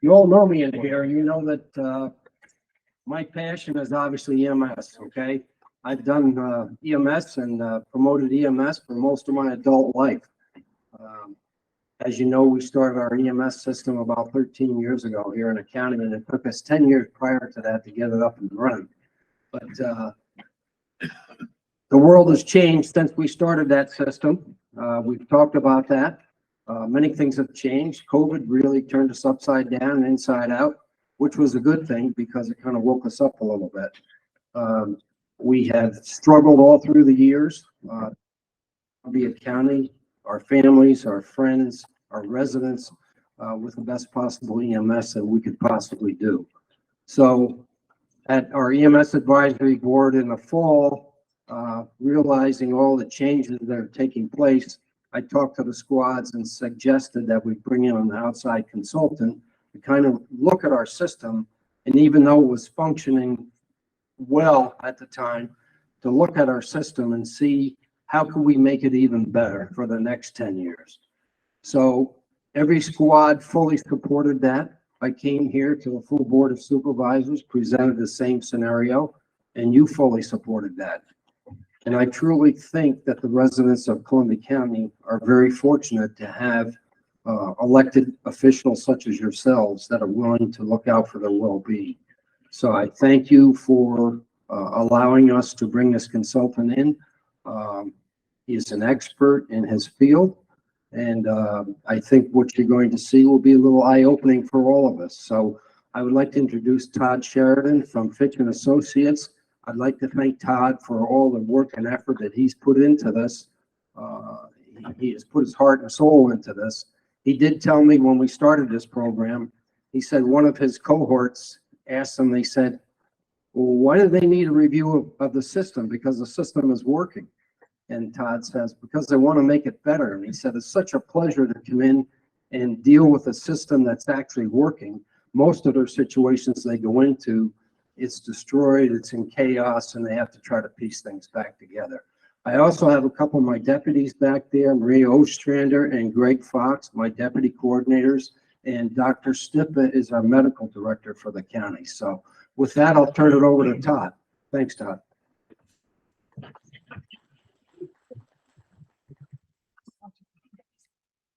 You all know me in here. You know that my passion is obviously EMS, okay? I've done EMS and promoted EMS for most of my adult life. Um, As you know, we started our EMS system about 13 years ago here in the county, and it took us 10 years prior to that to get it up and running. But the world has changed since we started that system. We've talked about that. Many things have changed. COVID really turned us upside down and inside out, which was a good thing because it kind of woke us up a little bit. We have struggled all through the years, Columbia County, our families, our friends, our residents, with the best possible EMS that we could possibly do. So at our EMS advisory board in the fall, realizing all the changes that are taking place, I talked to the squads and suggested that we bring in an outside consultant to kind of look at our system. And even though it was functioning well at the time, to look at our system and see how can we make it even better for the next 10 years. So every squad fully supported that. I came here to the full board of supervisors, presented the same scenario, and you fully supported that. And I truly think that the residents of Columbia County are very fortunate to have elected officials such as yourselves that are willing to look out for their well-being. So I thank you for allowing us to bring this consultant in. He is an expert in his field, and I think what you're going to see will be a little eye-opening for all of us. So I would like to introduce Todd Sheridan from Fitch and Associates. I'd like to thank Todd for all the work and effort that he's put into this. He has put his heart and soul into this. He did tell me when we started this program, he said one of his cohorts asked him, they said, well, why do they need a review of the system? Because the system is working. And Todd says, because they want to make it better. And he said, it's such a pleasure to come in and deal with a system that's actually working. Most of their situations they go into, it's destroyed, it's in chaos, and they have to try to piece things back together. I also have a couple of my deputies back there, Maria Ostrander and Greg Fox, my deputy coordinators, and Dr. Stippa is our medical director for the county. So with that, I'll turn it over to Todd. Thanks, Todd.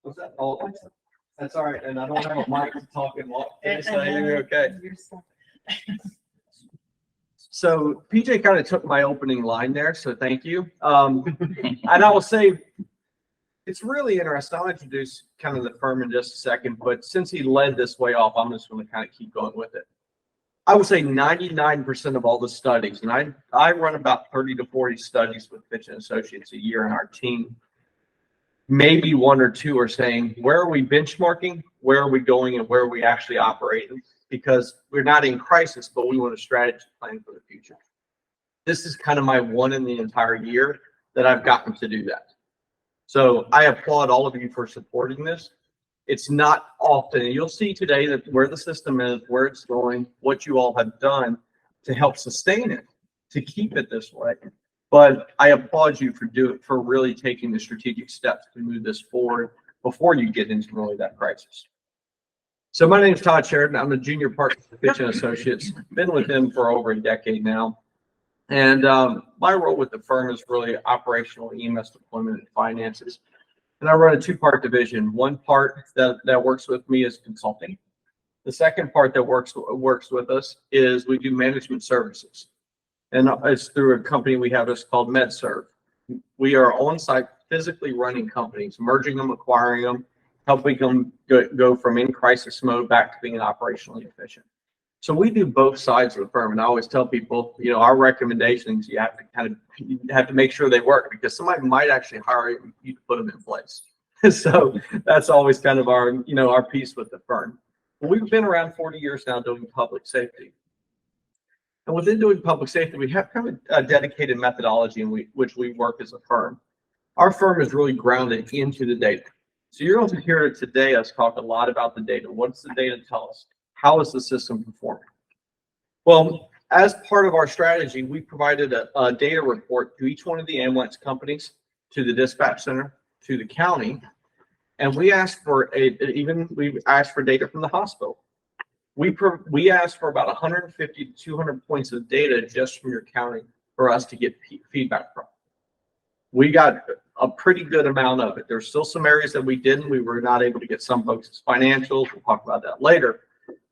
What's that? Oh, that's all right. And I don't have a mic to talk in while. So you're okay. So PJ kind of took my opening line there, so thank you. And I will say it's really interesting. I'll introduce kind of the firm in just a second, but since he led this way off, I'm just going to kind of keep going with it. I would say 99% of all the studies, and I run about 30 to 40 studies with Fitch and Associates a year, and our team, maybe one or two are saying, where are we benchmarking? Where are we going? And where are we actually operating? Because we're not in crisis, but we want a strategy plan for the future. This is kind of my one in the entire year that I've gotten to do that. So I applaud all of you for supporting this. It's not often, and you'll see today that where the system is, where it's going, what you all have done to help sustain it, to keep it this way. But I applaud you for really taking the strategic steps to move this forward before you get into really that crisis. So my name is Todd Sheridan. I'm a junior partner at Fitch and Associates. Been with them for over a decade now. And my role with the firm is really operational EMS deployment and finances. And I run a two-part division. One part that works with me is consulting. The second part that works with us is we do management services. And it's through a company we have that's called MedServe. We are on-site physically running companies, merging them, acquiring them, helping them go from in crisis mode back to being operationally efficient. So we do both sides of the firm. And I always tell people, you know, our recommendations, you have to make sure they work because somebody might actually hire you to put them in place. So that's always kind of our, you know, our piece with the firm. We've been around 40 years now doing public safety. And within doing public safety, we have kind of a dedicated methodology in which we work as a firm. Our firm is really grounded into the data. So you're going to hear today us talk a lot about the data. What does the data tell us? How is the system performing? Well, as part of our strategy, we provided a data report to each one of the ambulance companies, to the dispatch center, to the county, and we asked for data from the hospital. We asked for about 150 to 200 points of data just from your county for us to get feedback from. We got a pretty good amount of it. There's still some areas that we didn't. We were not able to get some folks' financials. We'll talk about that later.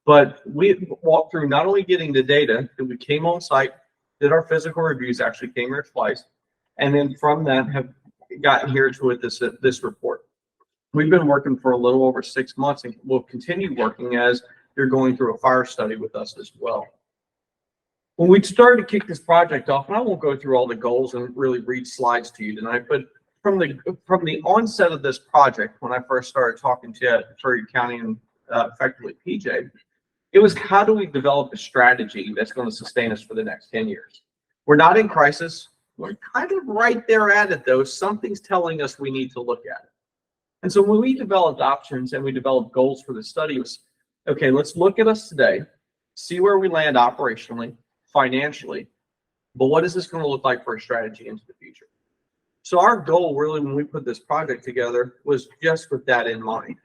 But we walked through not only getting the data, that we came on site, did our physical reviews, actually came here twice, and then from that have gotten here to this report. We've been working for a little over 6 months, and we'll continue working as you're going through a fire study with us as well. When we started to kick this project off, and I won't go through all the goals and really read slides to you tonight, but from the onset of this project, when I first started talking to Curry County and effectively PJ, it was how do we develop a strategy that's going to sustain us for the next 10 years? We're not in crisis. We're kind of right there at it, though. Something's telling us we need to look at it. And so when we developed options and we developed goals for the study, it was, okay, let's look at us today, see where we land operationally, financially, but what is this going to look like for a strategy into the future? So our goal really when we put this project together was just with that in mind.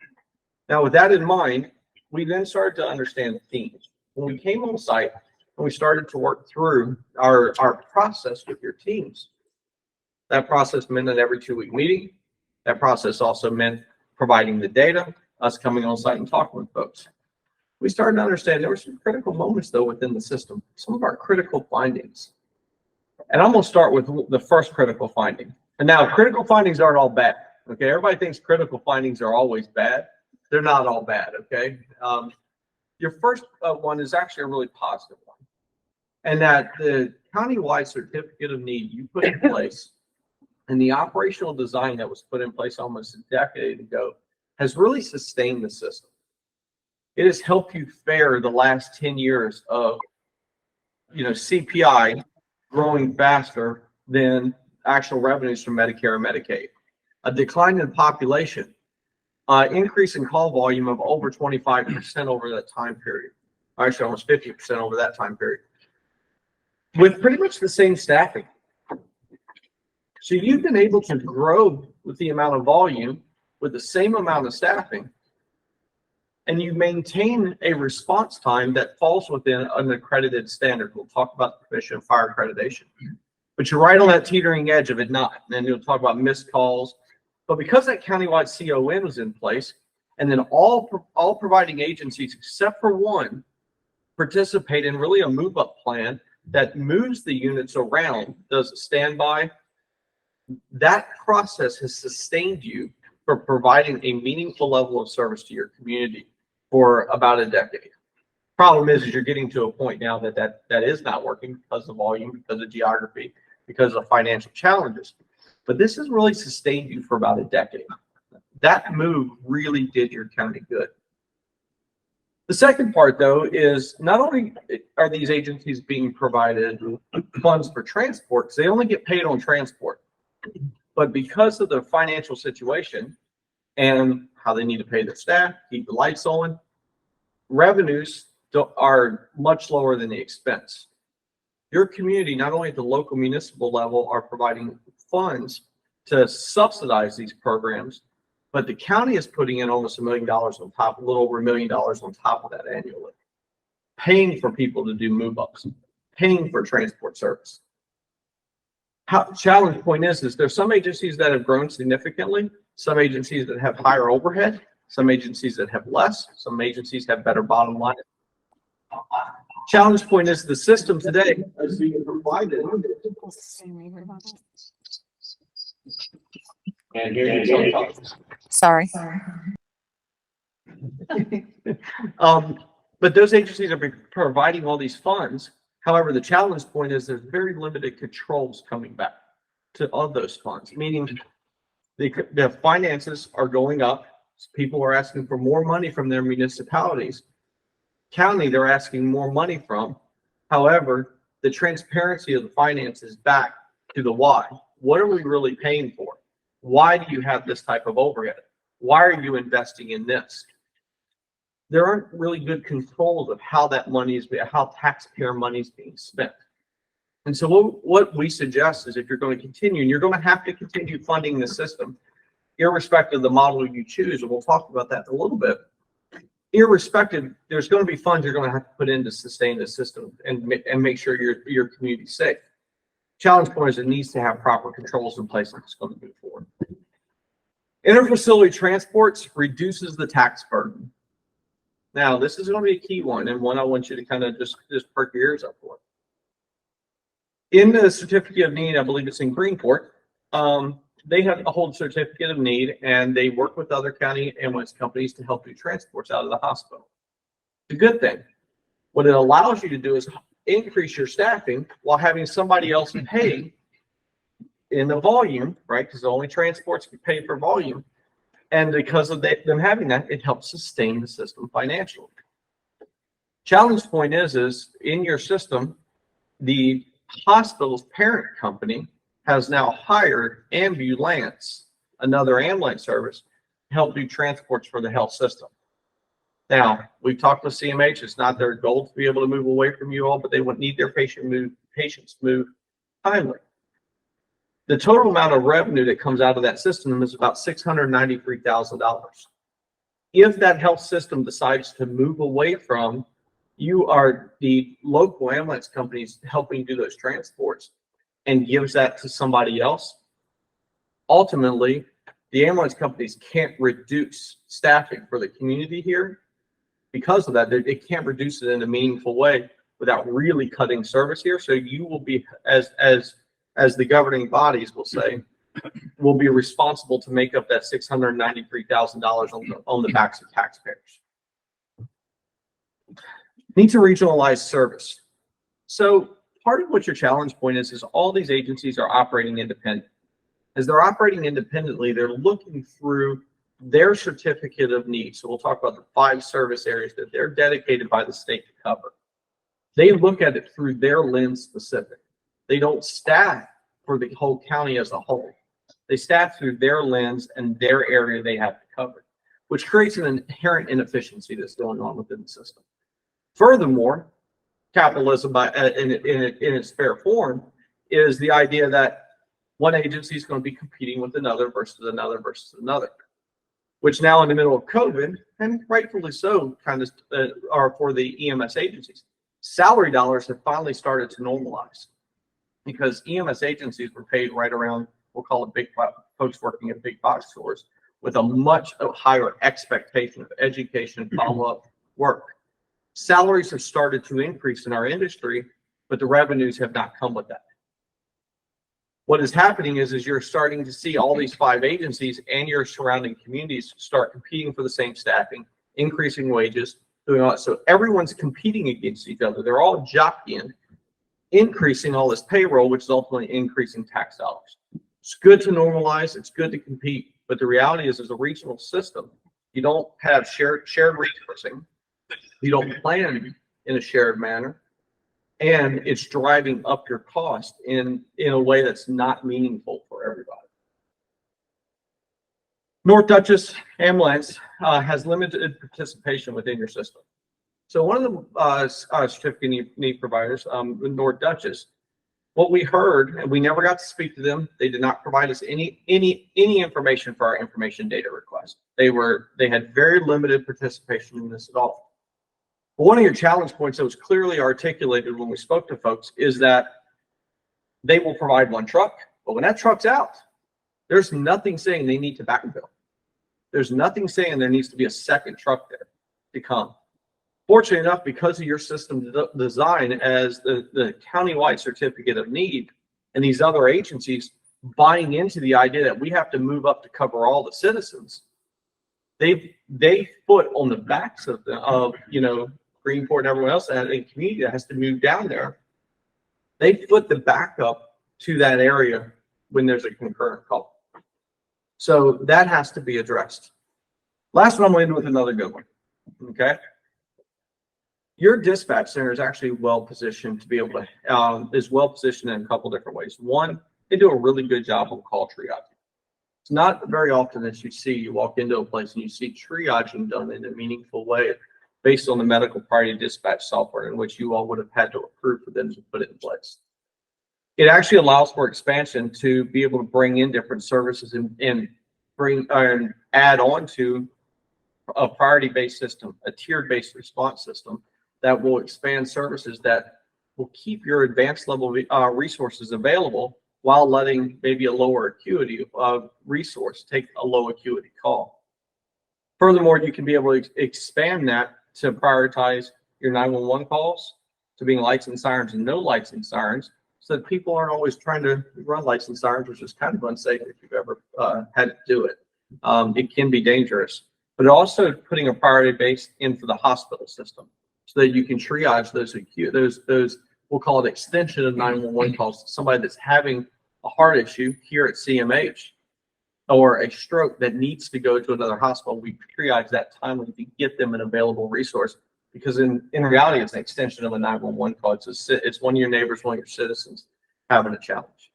Now with that in mind, we then started to understand themes. When we came on site and we started to work through our process with your teams, that process meant an every 2-week meeting. That process also meant providing the data, us coming on site and talking with folks. We started to understand there were some critical moments, though, within the system, some of our critical findings. And I'm going to start with the first critical finding. And now, critical findings aren't all bad, okay? Everybody thinks critical findings are always bad. They're not all bad, okay? Your first one is actually a really positive one. And that the countywide certificate of need you put in place and the operational design that was put in place almost a decade ago has really sustained the system. It has helped you fare the last 10 years of, CPI growing faster than actual revenues from Medicare and Medicaid. A decline in population, increase in call volume of over 25% over that time period. Actually, almost 50% over that time period. With pretty much the same staffing. So you've been able to grow with the amount of volume with the same amount of staffing, and you maintain a response time that falls within an accredited standard. We'll talk about the Commission of Fire Accreditation, but you're right on that teetering edge of it not. And then you'll talk about missed calls. But because that countywide CON was in place, and then all providing agencies except for one participate in really a move-up plan that moves the units around, does a standby, that process has sustained you for providing a meaningful level of service to your community for about a decade. Problem is you're getting to a point now that is not working because of volume, because of geography, because of financial challenges. But this has really sustained you for about a decade. That move really did your county good. The second part, though, is not only are these agencies being provided funds for transport, they only get paid on transport. But because of the financial situation and how they need to pay their staff, keep the lights on, revenues are much lower than the expense. Your community, not only at the local municipal level, are providing funds to subsidize these programs, but the county is putting in almost $1 million on top, a little over $1 million on top of that annually, paying for people to do move-ups, paying for transport service. Challenge point is there's some agencies that have grown significantly, some agencies that have higher overhead, some agencies that have less, some agencies have better bottom line. Challenge point is the system today is being provided. And here Sorry. But those agencies are providing all these funds. However, the challenge point is there's very limited controls coming back to all those funds, meaning the finances are going up. People are asking for more money from their municipalities. County, they're asking more money from. However, the transparency of the finances back to the why. What are we really paying for? Why do you have this type of overhead? Why are you investing in this? There aren't really good controls of how that money is, how taxpayer money is being spent. And so what we suggest is if you're going to continue, and you're going to have to continue funding the system, irrespective of the model you choose, and we'll talk about that in a little bit, irrespective, there's going to be funds you're going to have to put in to sustain the system and make sure your community's safe. Challenge point is it needs to have proper controls in place if it's going to move forward. Interfacility transports reduces the tax burden. Now, this is going to be a key one, and one I want you to kind of just perk your ears up for. In the certificate of need, I believe it's in Greenport, they have a whole certificate of need, and they work with other county ambulance companies to help do transports out of the hospital. It's a good thing. What it allows you to do is increase your staffing while having somebody else pay in the volume, right? Because the only transports can pay for volume. And because of them having that, it helps sustain the system financially. Challenge point is in your system, the hospital's parent company has now hired Ambulance, another ambulance service, to help do transports for the health system. Now, we've talked with CMH. It's not their goal to be able to move away from you all, but they would need their patients move timely. The total amount of revenue that comes out of that system is about $693,000. If that health system decides to move away from you, are the local ambulance companies helping do those transports, and gives that to somebody else, ultimately, the ambulance companies can't reduce staffing for the community here. Because of that, they can't reduce it in a meaningful way without really cutting service here. So you will be, as the governing bodies will say, will be responsible to make up that $693,000 on the backs of taxpayers. Need to regionalize service. So part of what your challenge point is all these agencies are operating independent. As they're operating independently, they're looking through their certificate of need. So we'll talk about the 5 service areas that they're dedicated by the state to cover. They look at it through their lens specific. They don't staff for the whole county as a whole. They staff through their lens and their area they have to cover, which creates an inherent inefficiency that's going on within the system. Furthermore, capitalism in its fair form is the idea that one agency is going to be competing with another versus another versus another, which now in the middle of COVID, and rightfully so, kind of are for the EMS agencies. Salary dollars have finally started to normalize because EMS agencies were paid right around, we'll call it big folks working at big box stores, with a much higher expectation of education, follow-up work. Salaries have started to increase in our industry, but the revenues have not come with that. What is happening is you're starting to see all these 5 agencies and your surrounding communities start competing for the same staffing, increasing wages, doing all that. So everyone's competing against each other. They're all jockeying, increasing all this payroll, which is ultimately increasing tax dollars. It's good to normalize. It's good to compete. But the reality is, as a regional system, you don't have shared resourcing. You don't plan in a shared manner. And it's driving up your cost in a way that's not meaningful for everybody. North Dutchess Ambulance has limited participation within your system. So one of the certificate need providers, North Dutchess, what we heard, and we never got to speak to them. They did not provide us any information for our information data request. They had very limited participation in this at all. But one of your challenge points that was clearly articulated when we spoke to folks is that they will provide 1 truck, but when that truck's out, there's nothing saying they need to backfill. There's nothing saying there needs to be a second truck there to come. Fortunately enough, because of your system design as the countywide certificate of need and these other agencies buying into the idea that we have to move up to cover all the citizens, they put on the backs of Greenport and everyone else and a community that has to move down there. They put the backup to that area when there's a concurrent call. So that has to be addressed. Last one, I'm going to end with another good one. Okay. Your dispatch center is actually well positioned to be able to, is well positioned in a couple different ways. One, they do a really good job on call triaging. It's not very often that you walk into a place and you see triaging done in a meaningful way based on the medical priority dispatch software in which you all would have had to approve for them to put it in place. It actually allows for expansion to be able to bring in different services and bring and add on to a priority-based system, a tiered-based response system that will expand services that will keep your advanced level resources available while letting maybe a lower acuity resource take a low acuity call. Furthermore, you can be able to expand that to prioritize your 911 calls to being lights and sirens and no lights and sirens, so that people aren't always trying to run lights and sirens, which is kind of unsafe if you've ever had to do it. It can be dangerous, but also putting a priority base in for the hospital system so that you can triage those we'll call it extension of 911 calls to somebody that's having a heart issue here at CMH or a stroke that needs to go to another hospital. We triage that timely to get them an available resource, because in reality, it's an extension of a 911 call. It's one of your neighbors, one of your citizens having a challenge.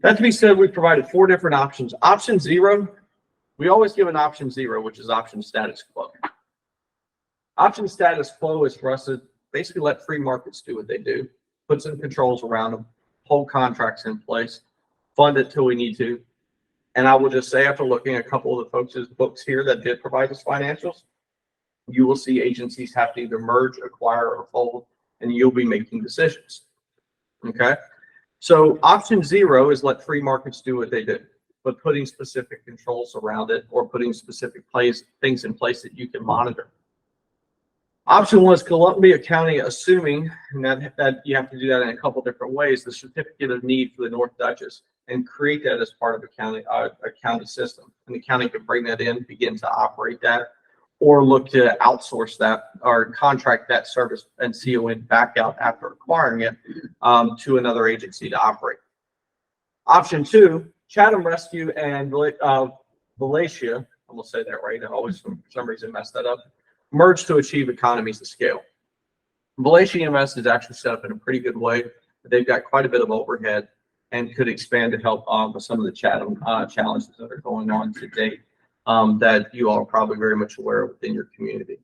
That to be said, we provided 4 different options. Option 0, we always give an option 0, which is option status quo. Option status quo is for us to basically let free markets do what they do, put some controls around them, hold contracts in place, fund it till we need to. And I will just say, after looking at a couple of the folks' books here that did provide us financials, you will see agencies have to either merge, acquire, or fold, and you'll be making decisions. Okay? So option 0 is let free markets do what they do, but putting specific controls around it or putting specific things in place that you can monitor. Option 1 is Columbia County assuming, and that you have to do that in a couple different ways, the certificate of need for the North Dutchess and create that as part of a county system. And the county can bring that in, begin to operate that, or look to outsource that or contract that service and CON back out after acquiring it to another agency to operate. Option 2, Chatham Rescue and Valencia, I'm gonna say that right, I always for some reason mess that up, merge to achieve economies of scale. Valencia EMS is actually set up in a pretty good way. They've got quite a bit of overhead and could expand to help with some of the Chatham challenges that are going on to date that you all are probably very much aware of within your community.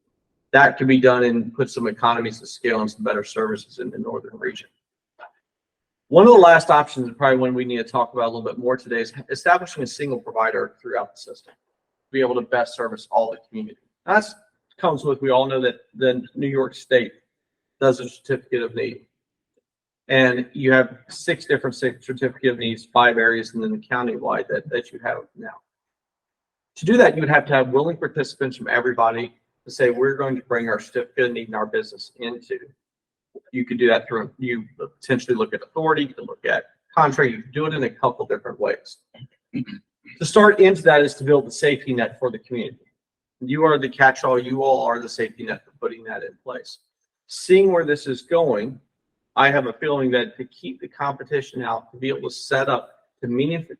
That can be done and put some economies of scale and some better services in the northern region. One of the last options, and probably one we need to talk about a little bit more today, is establishing a single provider throughout the system to be able to best service all the community. That comes with, we all know that the New York State does a certificate of need. And you have 6 different certificate of needs, 5 areas, and then the countywide that you have now. To do that, you would have to have willing participants from everybody to say, we're going to bring our certificate of need in our business into. You could do that through, you potentially look at authority, you can look at contract, you can do it in a couple different ways. To start into that is to build the safety net for the community. You are the catch-all, you all are the safety net for putting that in place. Seeing where this is going, I have a feeling that to keep the competition out, to be able to set up to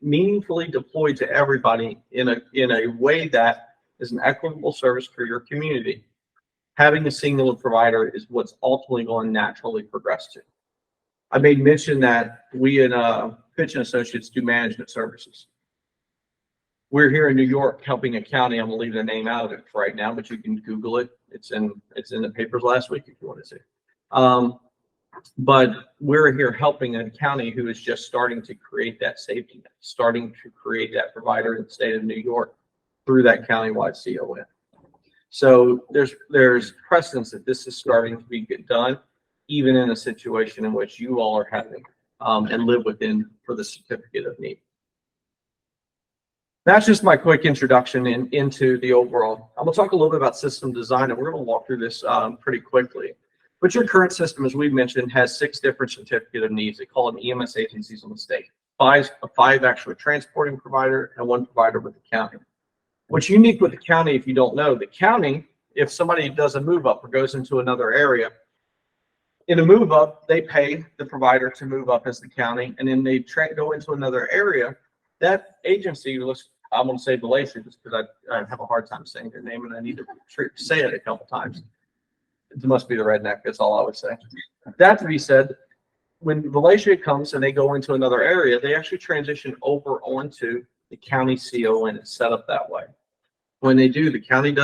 meaningfully deploy to everybody in a way that is an equitable service for your community, having a single provider is what's ultimately going to naturally progress to. I made mention that we in Fitch & Associates do management services. We're here in New York helping a county. I'm gonna leave the name out of it for right now, but you can Google it. It's in the papers last week if you want to see. But we're here helping a county who is just starting to create that safety net, starting to create that provider in the state of New York through that countywide CON. So there's precedence that this is starting to be done, even in a situation in which you all are having and live within for the certificate of need. That's just my quick introduction into the overall. I'm gonna talk a little bit about system design, and we're gonna walk through this pretty quickly. But your current system, as we mentioned, has 6 different certificate of needs. They call them EMS agencies in the state. 5 actually transporting provider and 1 provider with the county. What's unique with the county, if you don't know, the county, if somebody does a move up or goes into another area, in a move up, they pay the provider to move up as the county, and then they go into another area. That agency, I'm going to say Valencia just because I have a hard time saying their name and I need to say it a couple times. It must be the redneck. That's all I would say. That to be said, when Valencia comes and they go into another area, they actually transition over onto the county CON. It's set up that way. When they do, the county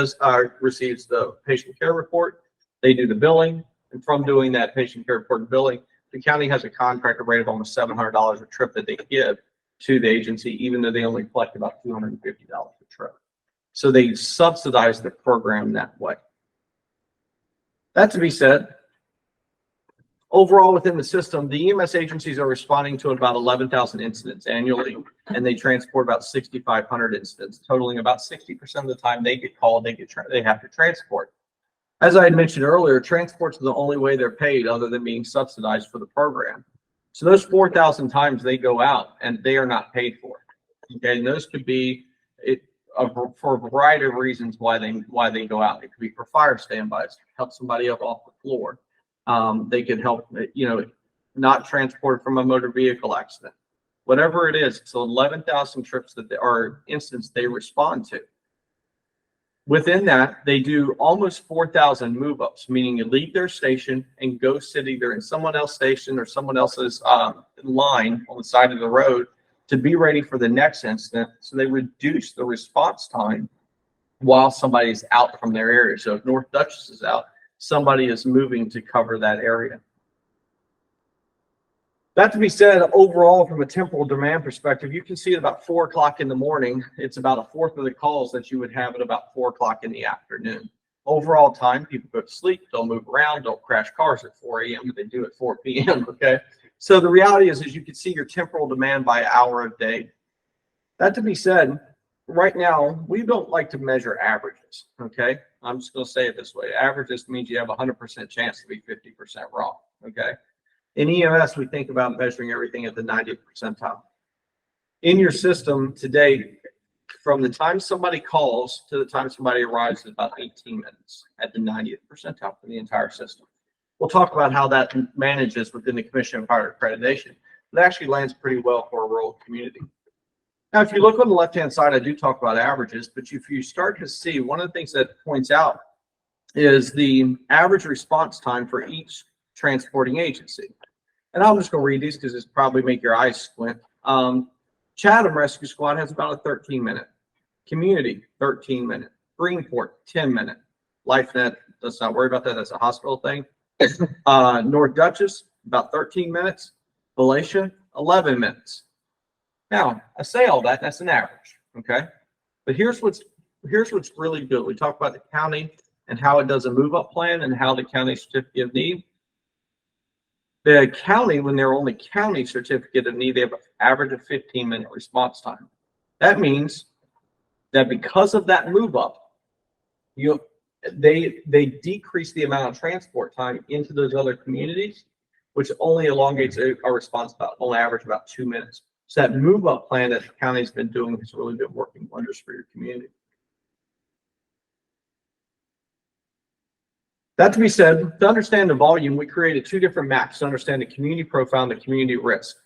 receives the patient care report. They do the billing, and from doing that patient care report and billing, the county has a contracted rate of almost $700 a trip that they give to the agency, even though they only collect about $250 a trip. So they subsidize the program that way. That to be said, overall within the system, the EMS agencies are responding to about 11,000 incidents annually, and they transport about 6,500 incidents, totaling about 60% of the time they get called, they have to transport. As I had mentioned earlier, transport's the only way they're paid other than being subsidized for the program. So those 4,000 times they go out and they are not paid for. Okay, and those could be for a variety of reasons why they go out. It could be for fire standbys, help somebody up off the floor. They could help, not transport from a motor vehicle accident. Whatever it is, so 11,000 trips that are incidents they respond to. Within that, they do almost 4,000 move-ups, meaning you leave their station and go sit either in someone else's station or someone else's line on the side of the road to be ready for the next incident. So they reduce the response time while somebody's out from their area. So if North Dutchess is out, somebody is moving to cover that area. That to be said, overall, from a temporal demand perspective, you can see at about 4 o'clock in the morning, it's about a fourth of the calls that you would have at about 4 o'clock in the afternoon. Overall time, people go to sleep, don't move around, don't crash cars at 4 a.m., but they do at 4 p.m., okay? So the reality is you can see your temporal demand by hour of day. That to be said, right now, we don't like to measure averages, okay? I'm just going to say it this way. Averages means you have a 100% chance to be 50% wrong, okay? In EMS, we think about measuring everything at the 90th percentile. In your system today, from the time somebody calls to the time somebody arrives is about 18 minutes at the 90th percentile for the entire system. We'll talk about how that manages within the Commission on Fire Accreditation. It actually lands pretty well for a rural community. Now, if you look on the left-hand side, I do talk about averages, but if you start to see, one of the things that points out is the average response time for each transporting agency. And I'm just going to read these because it's probably make your eyes squint. Chatham Rescue Squad has about a 13-minute. Community, 13-minute. Greenport, 10-minute. LifeNet, let's not worry about that. That's a hospital thing. North Dutchess, about 13 minutes. Valatia, 11 minutes. Now, I say all that, that's an average, okay? But here's what's really good. We talk about the county and how it does a move-up plan and how the county certificate of need. The county, when they're only county certificate of need, they have an average of 15-minute response time. That means that because of that move up, they decrease the amount of transport time into those other communities, which only elongates our response about on average about 2 minutes. So that move up plan that the county's been doing has really been working wonders for your community. That to be said, to understand the volume, we created 2 different maps to understand the community profile and the community risk.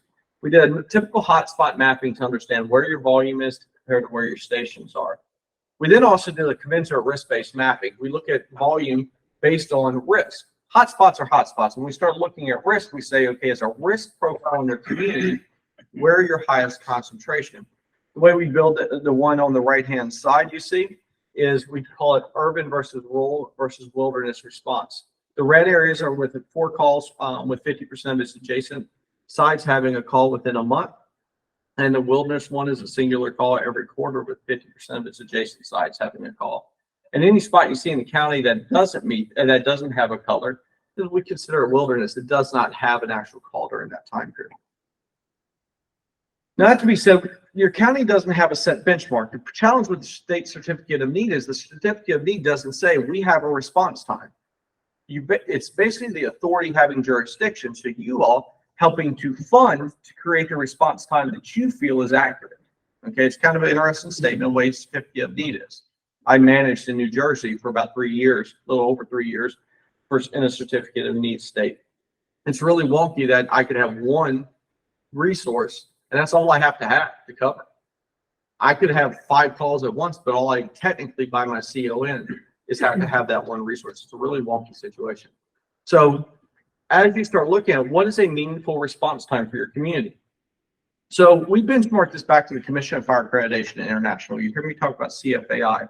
We did a typical hotspot mapping to understand where your volume is compared to where your stations are. We then also did a commensurate risk-based mapping. We look at volume based on risk. Hotspots are hotspots. When we start looking at risk, we say, okay, is our risk profile in the community, where are your highest concentration? The way we build it, the one on the right-hand side you see, is we call it urban versus rural versus wilderness response. The red areas are with 4 calls with 50% of its adjacent sites having a call within a month. And the wilderness one is a singular call every quarter with 50% of its adjacent sites having a call. And any spot you see in the county that doesn't meet and that doesn't have a color, we consider it wilderness. It does not have an actual call during that time period. Now, that to be said, your county doesn't have a set benchmark. The challenge with the state certificate of need is the certificate of need doesn't say we have a response time. It's basically the authority having jurisdiction, so you all helping to fund to create the response time that you feel is accurate. Okay, it's kind of an interesting statement, the way certificate of need is. I managed in New Jersey for about 3 years, a little over 3 years, in a certificate of need state. It's really wonky that I could have one resource and that's all I have to cover. I could have 5 calls at once, but all I technically by my CON is have to have that one resource. It's a really wonky situation. So as you start looking at what is a meaningful response time for your community? So we benchmarked this back to the Commission on Fire Accreditation International. You hear me talk about CFAI.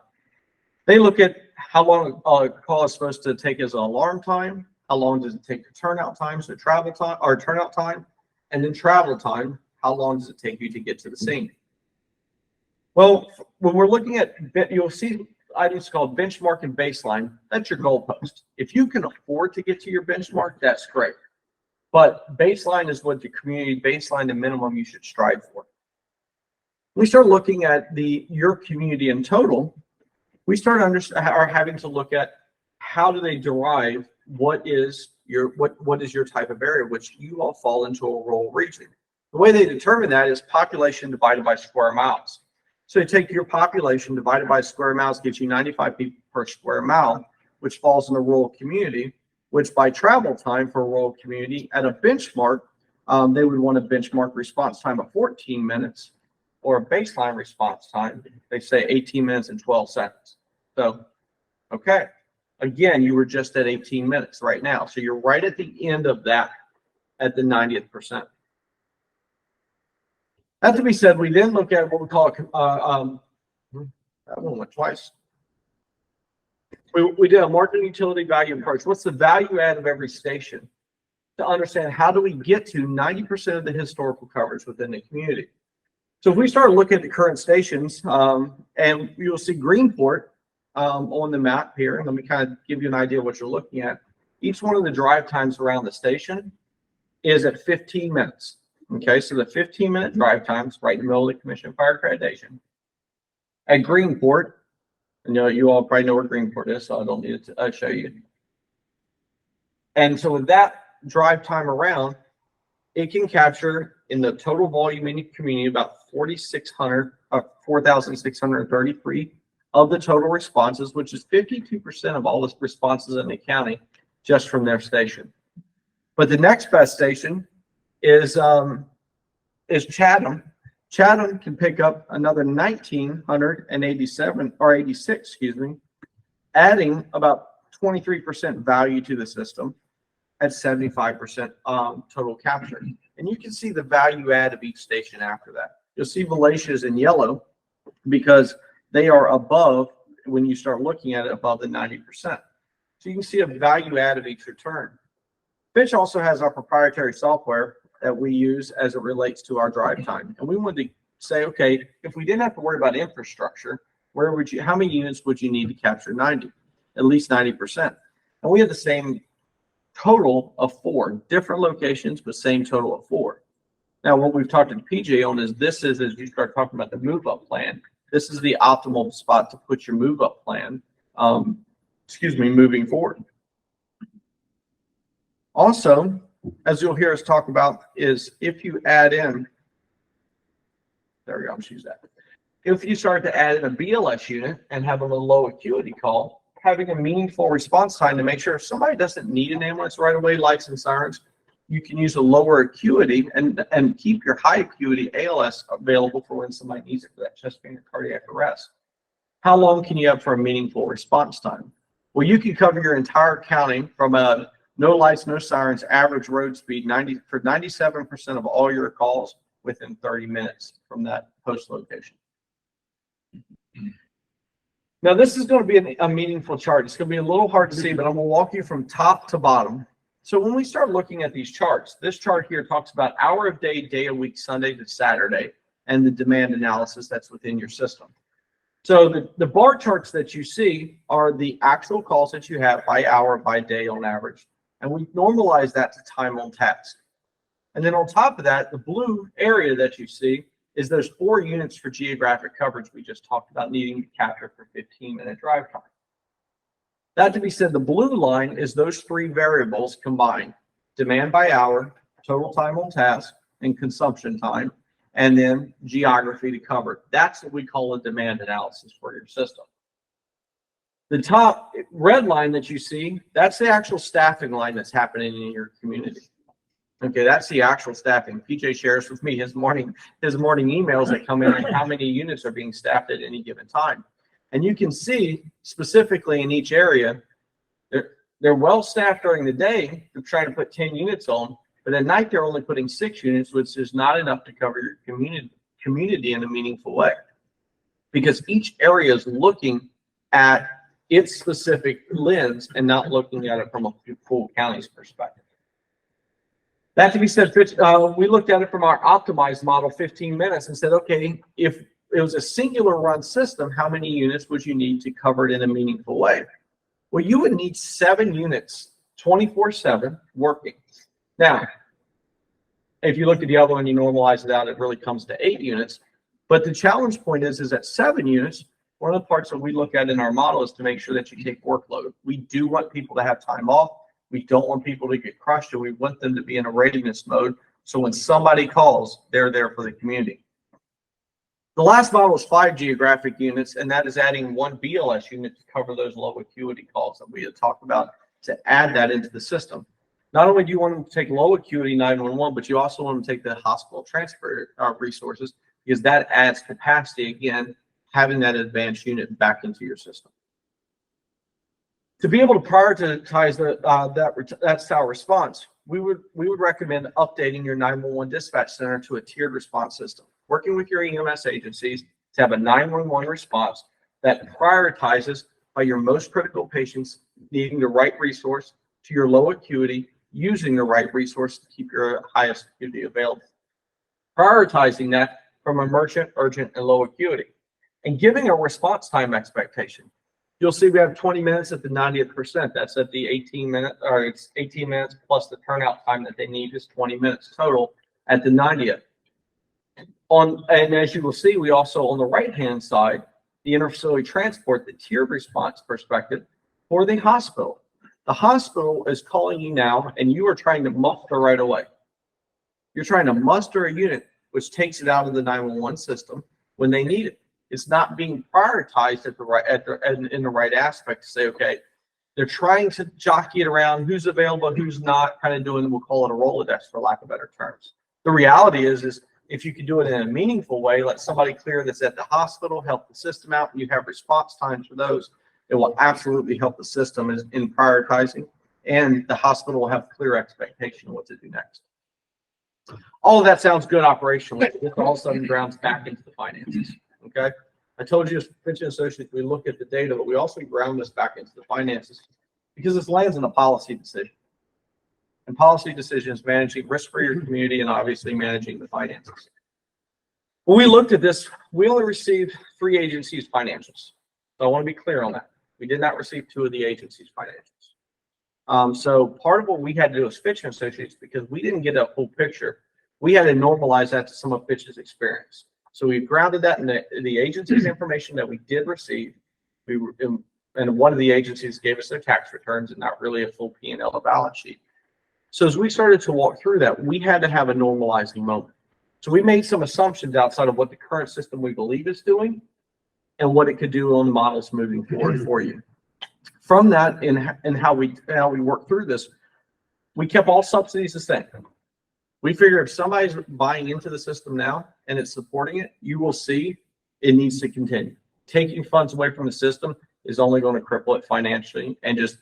They look at how long a call is supposed to take as an alarm time, how long does it take to turnout time, so travel time or turnout time, and then travel time. How long does it take you to get to the scene? Well, when we're looking at, you'll see items called benchmark and baseline. That's your goalpost. If you can afford to get to your benchmark, that's great. But baseline is what the community baseline, the minimum you should strive for. We start looking at your community in total. We start having to look at how do they derive what is your type of area, which you all fall into a rural region. The way they determine that is population divided by square miles. So you take your population divided by square miles, gives you 95 people per square mile, which falls in a rural community, which by travel time for a rural community at a benchmark, they would want a benchmark response time of 14 minutes or a baseline response time. They say 18 minutes and 12 seconds. So, okay. Again, you were just at 18 minutes right now. So you're right at the end of that at the 90th percent. That to be said, we then look at what we call that one went twice. We did a market utility value approach. What's the value add of every station to understand how do we get to 90% of the historical coverage within the community? So if we start looking at the current stations, and you'll see Greenport on the map here, and let me kind of give you an idea of what you're looking at. Each one of the drive times around the station is at 15 minutes. Okay, so the 15-minute drive times right in the middle of the Commission Fire Accreditation. At Greenport, you all probably know where Greenport is, so I don't need to show you. And so with that drive time around, it can capture in the total volume in the community about 4,633 of the total responses, which is 52% of all the responses in the county just from their station. But the next best station is Chatham. Chatham can pick up another 1,987 or 86, excuse me, adding about 23% value to the system at 75% total capture. And you can see the value add of each station after that. You'll see Valatia is in yellow because they are above, when you start looking at it, above the 90%. So you can see a value add of each return. Finch also has our proprietary software that we use as it relates to our drive time. And we wanted to say, okay, if we didn't have to worry about infrastructure, how many units would you need to capture 90? At least 90%. And we had the same total of 4 different locations, but same total of 4. Now, what we've talked to PJ on is as you start talking about the move up plan, this is the optimal spot to put your move up plan, moving forward. Also, as you'll hear us talk about, is if you add in, there we go, I'll choose that. If you start to add in a BLS unit and have a little low acuity call, having a meaningful response time to make sure if somebody doesn't need an ambulance right away, lights and sirens, you can use a lower acuity and keep your high acuity ALS available for when somebody needs it for that chest pain or cardiac arrest. How long can you have for a meaningful response time? Well, you can cover your entire county from a no lights, no sirens, average road speed, 97% of all your calls within 30 minutes from that post location. Now, this is going to be a meaningful chart. It's going to be a little hard to see, but I'm going to walk you from top to bottom. So when we start looking at these charts, this chart here talks about hour of day, day of week, Sunday to Saturday, and the demand analysis that's within your system. So the bar charts that you see are the actual calls that you have by hour, by day on average. And we normalize that to time on task. And then on top of that, the blue area that you see is those 4 units for geographic coverage we just talked about needing to capture for 15-minute drive time. That to be said, the blue line is those 3 variables combined: demand by hour, total time on task, and consumption time, and then geography to cover. That's what we call a demand analysis for your system. The top red line that you see, that's the actual staffing line that's happening in your community. Okay, that's the actual staffing. PJ shares with me his morning emails that come in and how many units are being staffed at any given time. And you can see specifically in each area, they're well staffed during the day. They're trying to put 10 units on, but at night they're only putting 6 units, which is not enough to cover your community in a meaningful way. Because each area is looking at its specific lens and not looking at it from a full county's perspective. That to be said, we looked at it from our optimized model, 15 minutes, and said, okay, if it was a singular run system, how many units would you need to cover it in a meaningful way? Well, you would need 7 units 24/7 working. Now, if you look at the other one, you normalize it out, it really comes to 8 units. But the challenge point is at 7 units, one of the parts that we look at in our model is to make sure that you take workload. We do want people to have time off. We don't want people to get crushed, and we want them to be in a readiness mode. So when somebody calls, they're there for the community. The last model is 5 geographic units, and that is adding 1 BLS unit to cover those low acuity calls that we had talked about, to add that into the system. Not only do you want them to take low acuity 911, but you also want them to take the hospital transfer resources, because that adds capacity, again, having that advanced unit back into your system. To be able to prioritize that's our response, we would recommend updating your 911 dispatch center to a tiered response system, working with your EMS agencies to have a 911 response that prioritizes by your most critical patients needing the right resource to your low acuity, using the right resource to keep your highest acuity available. Prioritizing that from emergent, urgent, and low acuity, and giving a response time expectation. You'll see we have 20 minutes at the 90th percent. That's at the 18 minutes, or it's 18 minutes plus the turnout time that they need is 20 minutes total at the 90th. And as you will see, we also on the right-hand side, the interfacility transport, the tiered response perspective for the hospital. The hospital is calling you now, and you are trying to muster right away. You're trying to muster a unit, which takes it out of the 911 system when they need it. It's not being prioritized in the right aspect to say, okay, they're trying to jockey it around who's available, who's not, kind of doing, we'll call it a Rolodex for lack of better terms. The reality is if you can do it in a meaningful way, let somebody clear that's at the hospital, help the system out, and you have response times for those, it will absolutely help the system in prioritizing, and the hospital will have clear expectation of what to do next. All of that sounds good operationally. This all of a sudden grounds back into the finances. Okay, I told you as pension associates, we look at the data, but we also ground this back into the finances because this lands in a policy decision. And policy decisions managing risk for your community and obviously managing the finances. When we looked at this, we only received 3 agencies' financials. So I want to be clear on that. We did not receive 2 of the agencies' financials. So part of what we had to do as Fitch Associates, because we didn't get a full picture, we had to normalize that to some of Fitch's experience. So we grounded that in the agency's information that we did receive. And one of the agencies gave us their tax returns and not really a full P&L balance sheet. So as we started to walk through that, we had to have a normalizing moment. So we made some assumptions outside of what the current system we believe is doing and what it could do on the models moving forward for you. From that, and how we work through this, we kept all subsidies the same. We figure if somebody's buying into the system now and it's supporting it, you will see it needs to continue. Taking funds away from the system is only going to cripple it financially and just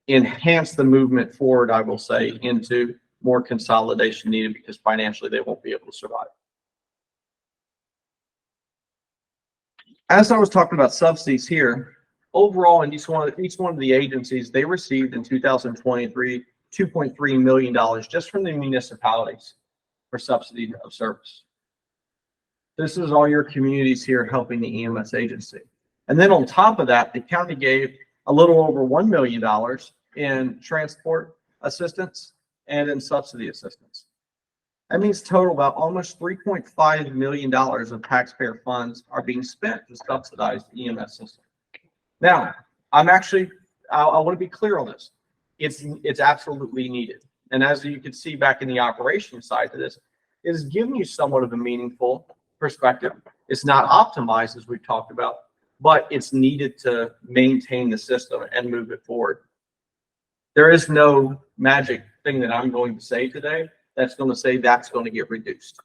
enhance the movement forward, I will say, into more consolidation needed because financially they won't be able to survive. As I was talking about subsidies here, overall in each one of the agencies, they received in 2023 $2.3 million just from the municipalities for subsidy of service. This is all your communities here helping the EMS agency. And then on top of that, the county gave a little over $1 million in transport assistance and in subsidy assistance. That means total about almost $3.5 million of taxpayer funds are being spent to subsidize the EMS system. Now, I want to be clear on this. It's absolutely needed. And as you can see back in the operation side of this, it is giving you somewhat of a meaningful perspective. It's not optimized as we've talked about, but it's needed to maintain the system and move it forward. There is no magic thing that I'm going to say today that's going to say that's going to get reduced.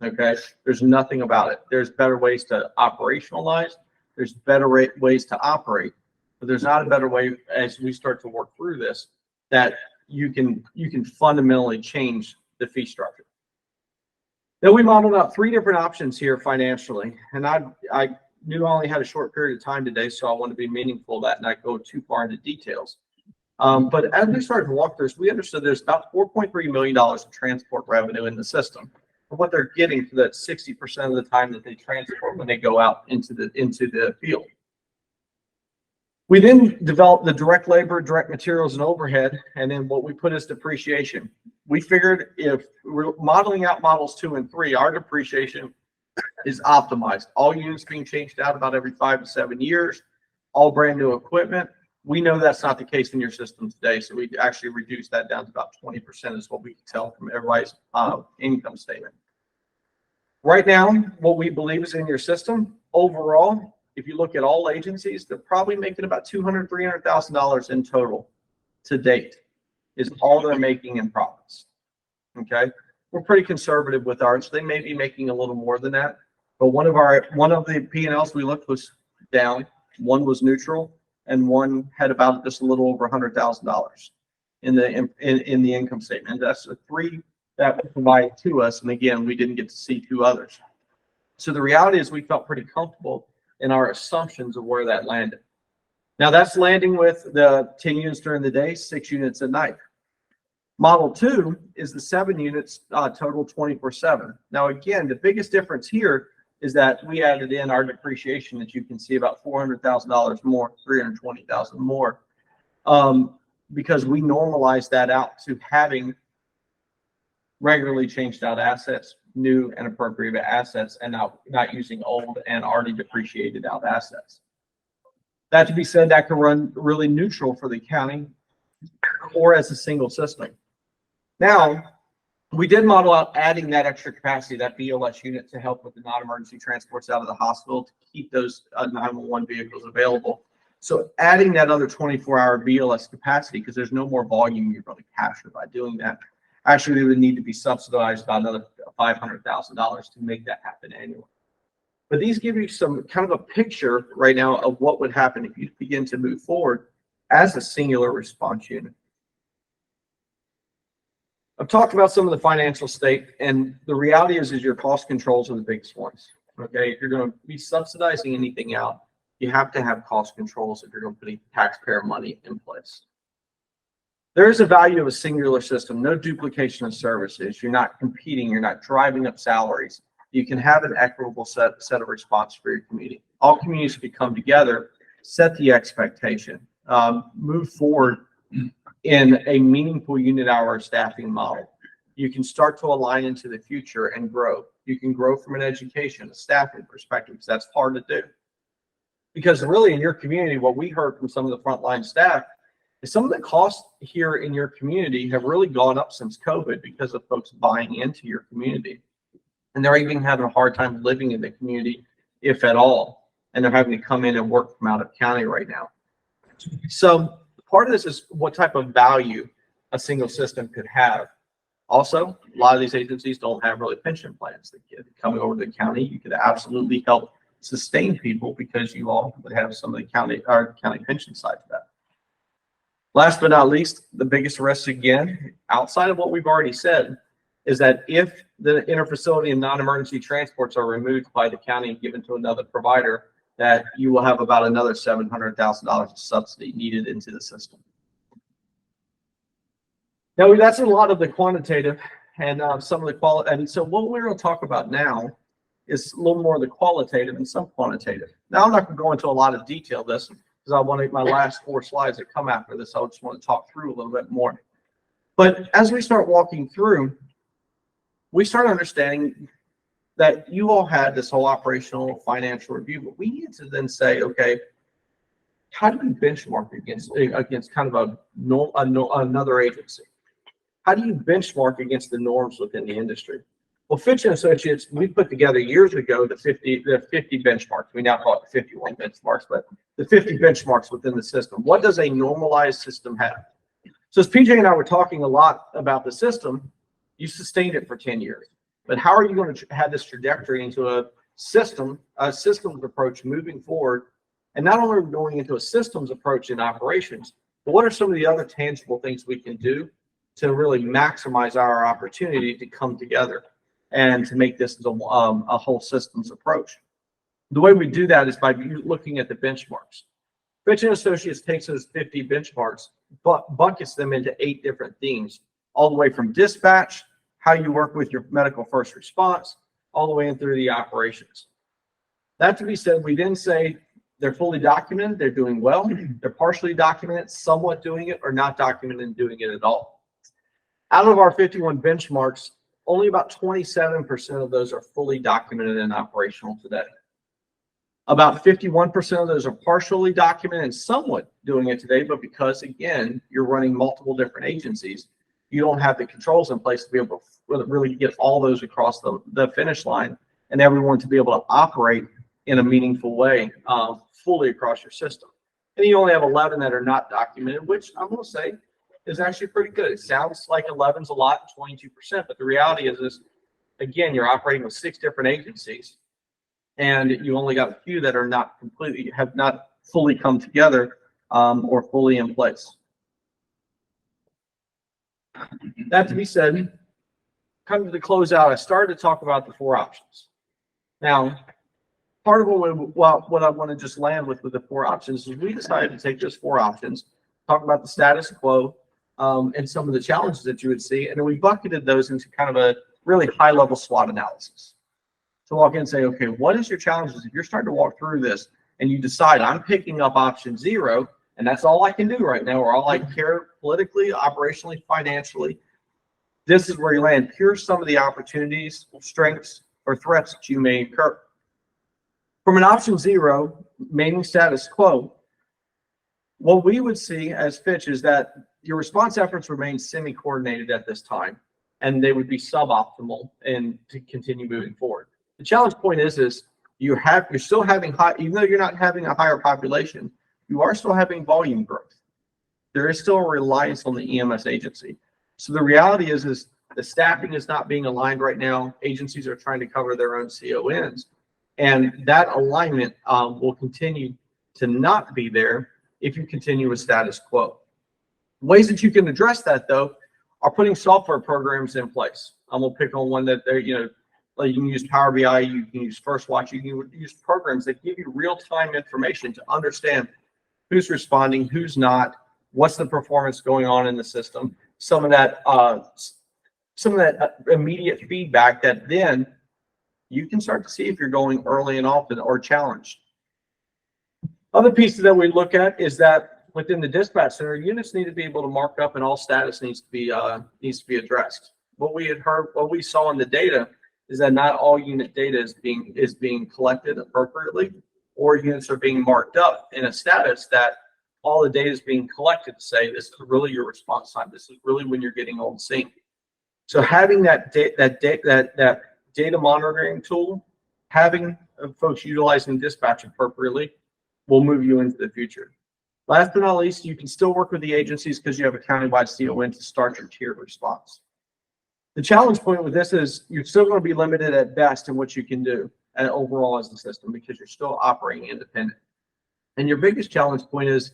Okay, there's nothing about it. There's better ways to operationalize. There's better ways to operate, but there's not a better way as we start to work through this that you can fundamentally change the fee structure. Now we modeled out 3 different options here financially, and I knew I only had a short period of time today, so I want to be meaningful of that and not go too far into details. But as we started to walk through this, we understood there's about $4.3 million of transport revenue in the system. of what they're getting for that 60% of the time that they transport when they go out into the field. We then developed the direct labor, direct materials, and overhead, and then what we put is depreciation. We figured if we're modeling out models 2 and 3, our depreciation is optimized. All units being changed out about every 5 to 7 years, all brand new equipment. We know that's not the case in your system today, so we actually reduced that down to about 20% is what we can tell from everybody's income statement. Right now, what we believe is in your system, overall, if you look at all agencies, they're probably making about $200,000, $300,000 in total to date is all they're making in profits. Okay, we're pretty conservative with ours. They may be making a little more than that, but one of the P&Ls we looked was down, one was neutral, and one had about just a little over $100,000 in the income statement. And that's the 3 that were provided to us. And again, we didn't get to see 2 others. So the reality is we felt pretty comfortable in our assumptions of where that landed. Now that's landing with the 10 units during the day, 6 units at night. Model 2 is the 7 units total 24/7. Now again, the biggest difference here is that we added in our depreciation that you can see about $400,000 more, $320,000 more, because we normalized that out to having regularly changed out assets, new and appropriate assets, and not using old and already depreciated out assets. That to be said, that can run really neutral for the county or as a single system. Now, we did model out adding that extra capacity, that BLS unit, to help with the non-emergency transports out of the hospital to keep those 911 vehicles available. So adding that other 24-hour BLS capacity, because there's no more volume you're going to capture by doing that. Actually, we would need to be subsidized by another $500,000 to make that happen annually. But these give you some kind of a picture right now of what would happen if you begin to move forward as a singular response unit. I've talked about some of the financial state, and the reality is your cost controls are the biggest ones. Okay, if you're going to be subsidizing anything out, you have to have cost controls if you're going to put taxpayer money in place. There is a value of a singular system, no duplication of services. You're not competing, you're not driving up salaries. You can have an equitable set of response for your community. All communities can come together, set the expectation, move forward in a meaningful unit hour staffing model. You can start to align into the future and grow. You can grow from an education, a staffing perspective, because that's hard to do. Because really in your community, what we heard from some of the frontline staff is some of the costs here in your community have really gone up since COVID because of folks buying into your community. And they're even having a hard time living in the community, if at all. And they're having to come in and work from out of county right now. So part of this is what type of value a single system could have. Also, a lot of these agencies don't have really pension plans. Coming over to the county, you could absolutely help sustain people because you all would have some of the county pension side to that. Last but not least, the biggest risk, again, outside of what we've already said, is that if the interfacility and non-emergency transports are removed by the county and given to another provider, that you will have about another $700,000 of subsidy needed into the system. Now, that's a lot of the quantitative and some of the quality. And so what we're going to talk about now is a little more of the qualitative and some quantitative. Now, I'm not going to go into a lot of detail this because I want to, my last 4 slides that come after this, I just want to talk through a little bit more. But as we start walking through, we start understanding that you all had this whole operational financial review, but we need to then say, okay, how do we benchmark against kind of another agency? How do you benchmark against the norms within the industry? Well, Fitch and Associates, we put together years ago the 50 benchmarks. We now call it 51 benchmarks, but the 50 benchmarks within the system. What does a normalized system have? So as PJ and I were talking a lot about the system, you sustained it for 10 years. But how are you going to have this trajectory into a systems approach moving forward? And not only are we going into a systems approach in operations, but what are some of the other tangible things we can do to really maximize our opportunity to come together and to make this a whole systems approach? The way we do that is by looking at the benchmarks. Fitch and Associates takes those 50 benchmarks, but buckets them into 8 different themes, all the way from dispatch how you work with your medical first response, all the way in through the operations. That to be said, we then say they're fully documented, they're doing well, they're partially documented, somewhat doing it, or not documented and doing it at all. Out of our 51 benchmarks, only about 27% of those are fully documented and operational today. About 51% of those are partially documented and somewhat doing it today, but because, again, you're running multiple different agencies, you don't have the controls in place to be able to really get all those across the finish line and everyone to be able to operate in a meaningful way fully across your system. And you only have 11 that are not documented, which I'm going to say is actually pretty good. It sounds like 11's a lot, 22%, but the reality is, again, you're operating with 6 different agencies, and you only got a few that are not completely, have not fully come together or fully in place. That to be said, coming to close out, I started to talk about the 4 options. Now, part of what I want to just land with the 4 options is we decided to take those 4 options, talk about the status quo and some of the challenges that you would see, and then we bucketed those into kind of a really high-level SWOT analysis. To walk in and say, okay, what is your challenges? If you're starting to walk through this and you decide I'm picking up option 0, and that's all I can do right now, or all I care politically, operationally, financially, this is where you land. Here's some of the opportunities, strengths, or threats that you may incur. From an option 0, maintaining status quo, what we would see as Fitch is that your response efforts remain semi-coordinated at this time, and they would be suboptimal and to continue moving forward. The challenge point is you're still having high, even though you're not having a higher population, you are still having volume growth. There is still a reliance on the EMS agency. So the reality is the staffing is not being aligned right now. Agencies are trying to cover their own CONs, and that alignment will continue to not be there if you continue with status quo. Ways that you can address that, though, are putting software programs in place. I'm gonna pick on one that they're, like you can use Power BI, you can use FirstWatch, you can use programs that give you real-time information to understand who's responding, who's not, what's the performance going on in the system. Some of that immediate feedback that then you can start to see if you're going early and often or challenged. Other pieces that we look at is that within the dispatch center, units need to be able to mark up, and all status needs to be addressed. What we saw in the data is that not all unit data is being collected appropriately, or units are being marked up in a status that all the data is being collected to say this is really your response time. This is really when you're getting on scene. So having that data monitoring tool, having folks utilizing dispatch appropriately, will move you into the future. Last but not least, you can still work with the agencies because you have a countywide CON to start your tiered response. The challenge point with this is you're still going to be limited at best in what you can do overall as the system because you're still operating independent. And your biggest challenge point is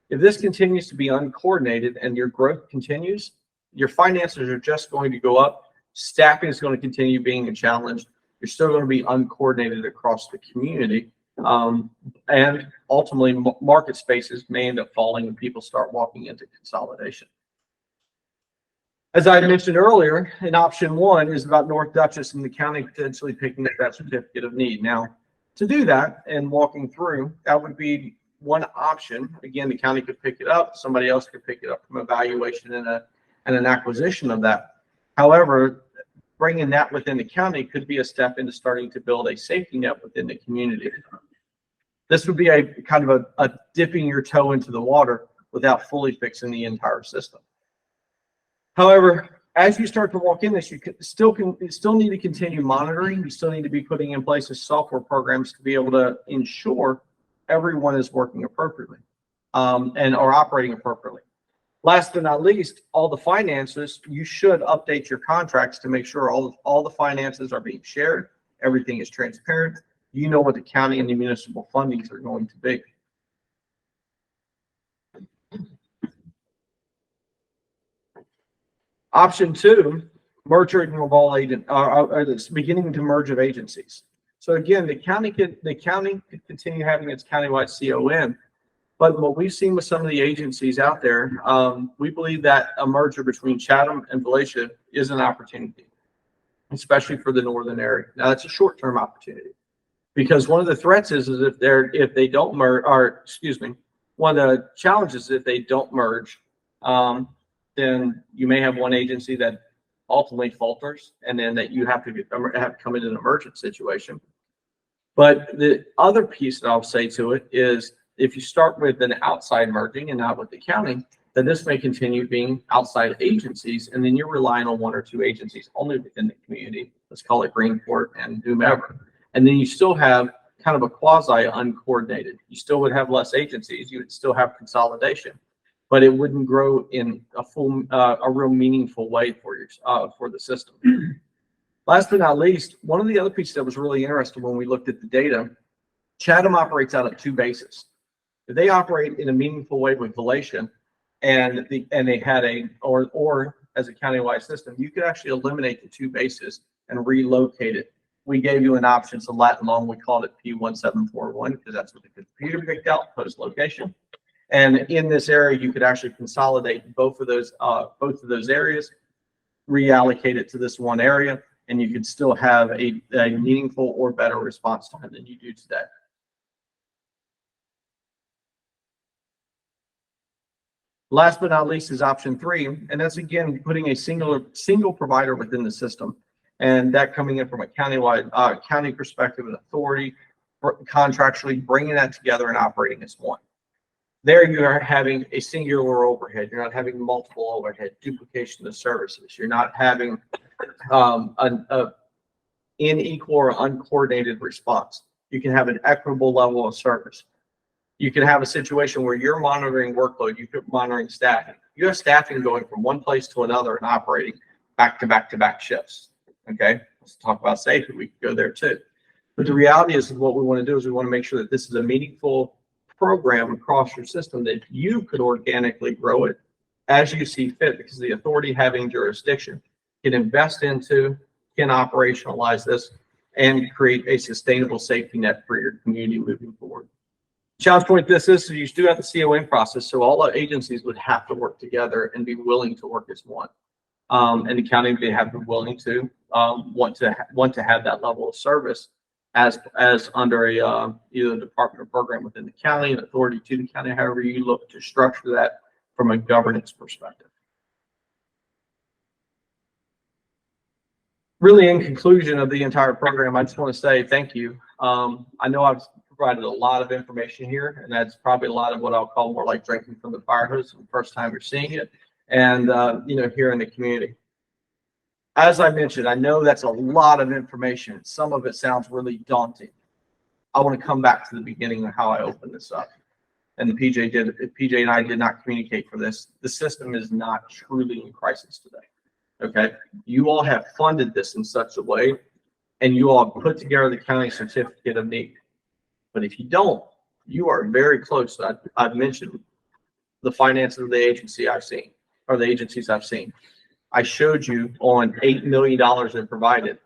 if this continues to be uncoordinated and your growth continues, your finances are just going to go up. Staffing is going to continue being a challenge. You're still going to be uncoordinated across the community. And ultimately, market spaces may end up falling when people start walking into consolidation. As I mentioned earlier, in option 1 is about North Dutchess and the county potentially picking up that certificate of need. Now, to do that and walking through, that would be one option. Again, the county could pick it up. Somebody else could pick it up from evaluation and an acquisition of that. However, bringing that within the county could be a step into starting to build a safety net within the community. This would be a kind of a dipping your toe into the water without fully fixing the entire system. However, as you start to walk in this, you still need to continue monitoring. You still need to be putting in place software programs to be able to ensure everyone is working appropriately and are operating appropriately. Last but not least, all the finances, you should update your contracts to make sure all the finances are being shared. Everything is transparent. You know what the county and the municipal fundings are going to be. Option 2, merging of all beginning to merge of agencies. So again, the county could continue having its countywide CON, but what we've seen with some of the agencies out there, we believe that a merger between Chatham and Volusia is an opportunity. especially for the northern area. Now that's a short-term opportunity because one of the threats is if they don't merge, or excuse me, one of the challenges is if they don't merge, then you may have one agency that ultimately falters, and then that you have to come into an emergent situation. But the other piece that I'll say to it is if you start with an outside merging and not with the county, then this may continue being outside agencies, and then you're relying on one or two agencies only within the community. Let's call it Greenport and whomever. And then you still have kind of a quasi uncoordinated. You still would have less agencies. You would still have consolidation, but it wouldn't grow in a real meaningful way for the system. Last but not least, one of the other pieces that was really interesting when we looked at the data, Chatham operates out of two bases. If they operate in a meaningful way with Velation, and they had or as a countywide system, you could actually eliminate the two bases and relocate it. We gave you an option, so Latin long, we called it P1741 because that's what the computer picked out, post location. And in this area, you could actually consolidate both of those areas, reallocate it to this one area, and you could still have a meaningful or better response time than you do today. Last but not least is option 3, and that's again putting a single provider within the system, and that coming in from a countywide county perspective and authority, contractually bringing that together and operating as one. There you are having a singular overhead. You're not having multiple overhead, duplication of services. You're not having an unequal or uncoordinated response. You can have an equitable level of service. You can have a situation where you're monitoring workload, you're monitoring staffing. You have staffing going from one place to another and operating back to back shifts. Okay, let's talk about safety. We can go there too. But the reality is what we want to do is we want to make sure that this is a meaningful program across your system that you could organically grow it as you see fit, because the authority having jurisdiction can invest into, can operationalize this, and create a sustainable safety net for your community moving forward. Challenge point this is, so you do have the CON process, so all the agencies would have to work together and be willing to work as one. And the county would have to be willing to want to have that level of service as under a either department or program within the county, an authority to the county, however you look to structure that from a governance perspective. Really, in conclusion of the entire program, I just want to say thank you. I know I've provided a lot of information here, and that's probably a lot of what I'll call more like drinking from the fire hose the first time you're seeing it, and here in the community. As I mentioned, I know that's a lot of information. Some of it sounds really daunting. I want to come back to the beginning of how I opened this up. And PJ and I did not communicate for this. The system is not truly in crisis today. Okay. You all have funded this in such a way, and you all put together the county certificate of need. But if you don't, you are very close. I've mentioned the finances of the agency I've seen, or the agencies I've seen. I showed you on $8 million in provided.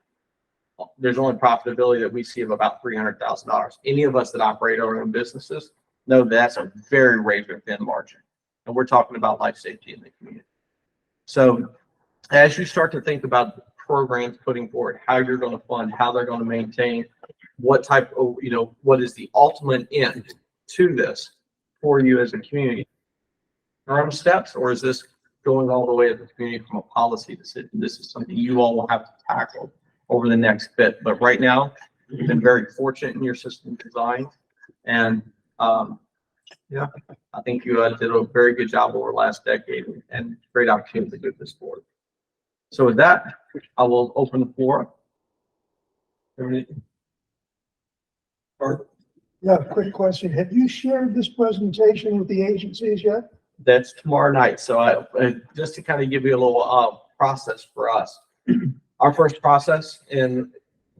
There's only profitability that we see of about $300,000. Any of us that operate our own businesses know that's a very razor thin margin. And we're talking about life safety in the community. So as you start to think about the programs putting forward, how you're going to fund, how they're going to maintain, what type of, what is the ultimate end to this for you as a community? Are there steps, or is this going all the way to the community from a policy decision? This is something you all will have to tackle over the next bit. But right now, you've been very fortunate in your system design. And I think you did a very good job over the last decade, and great opportunity to move this forward. So with that, I will open the floor. Yeah, quick question. Have you shared this presentation with the agencies yet? That's tomorrow night. So just to kind of give you a little process for us. Our first process in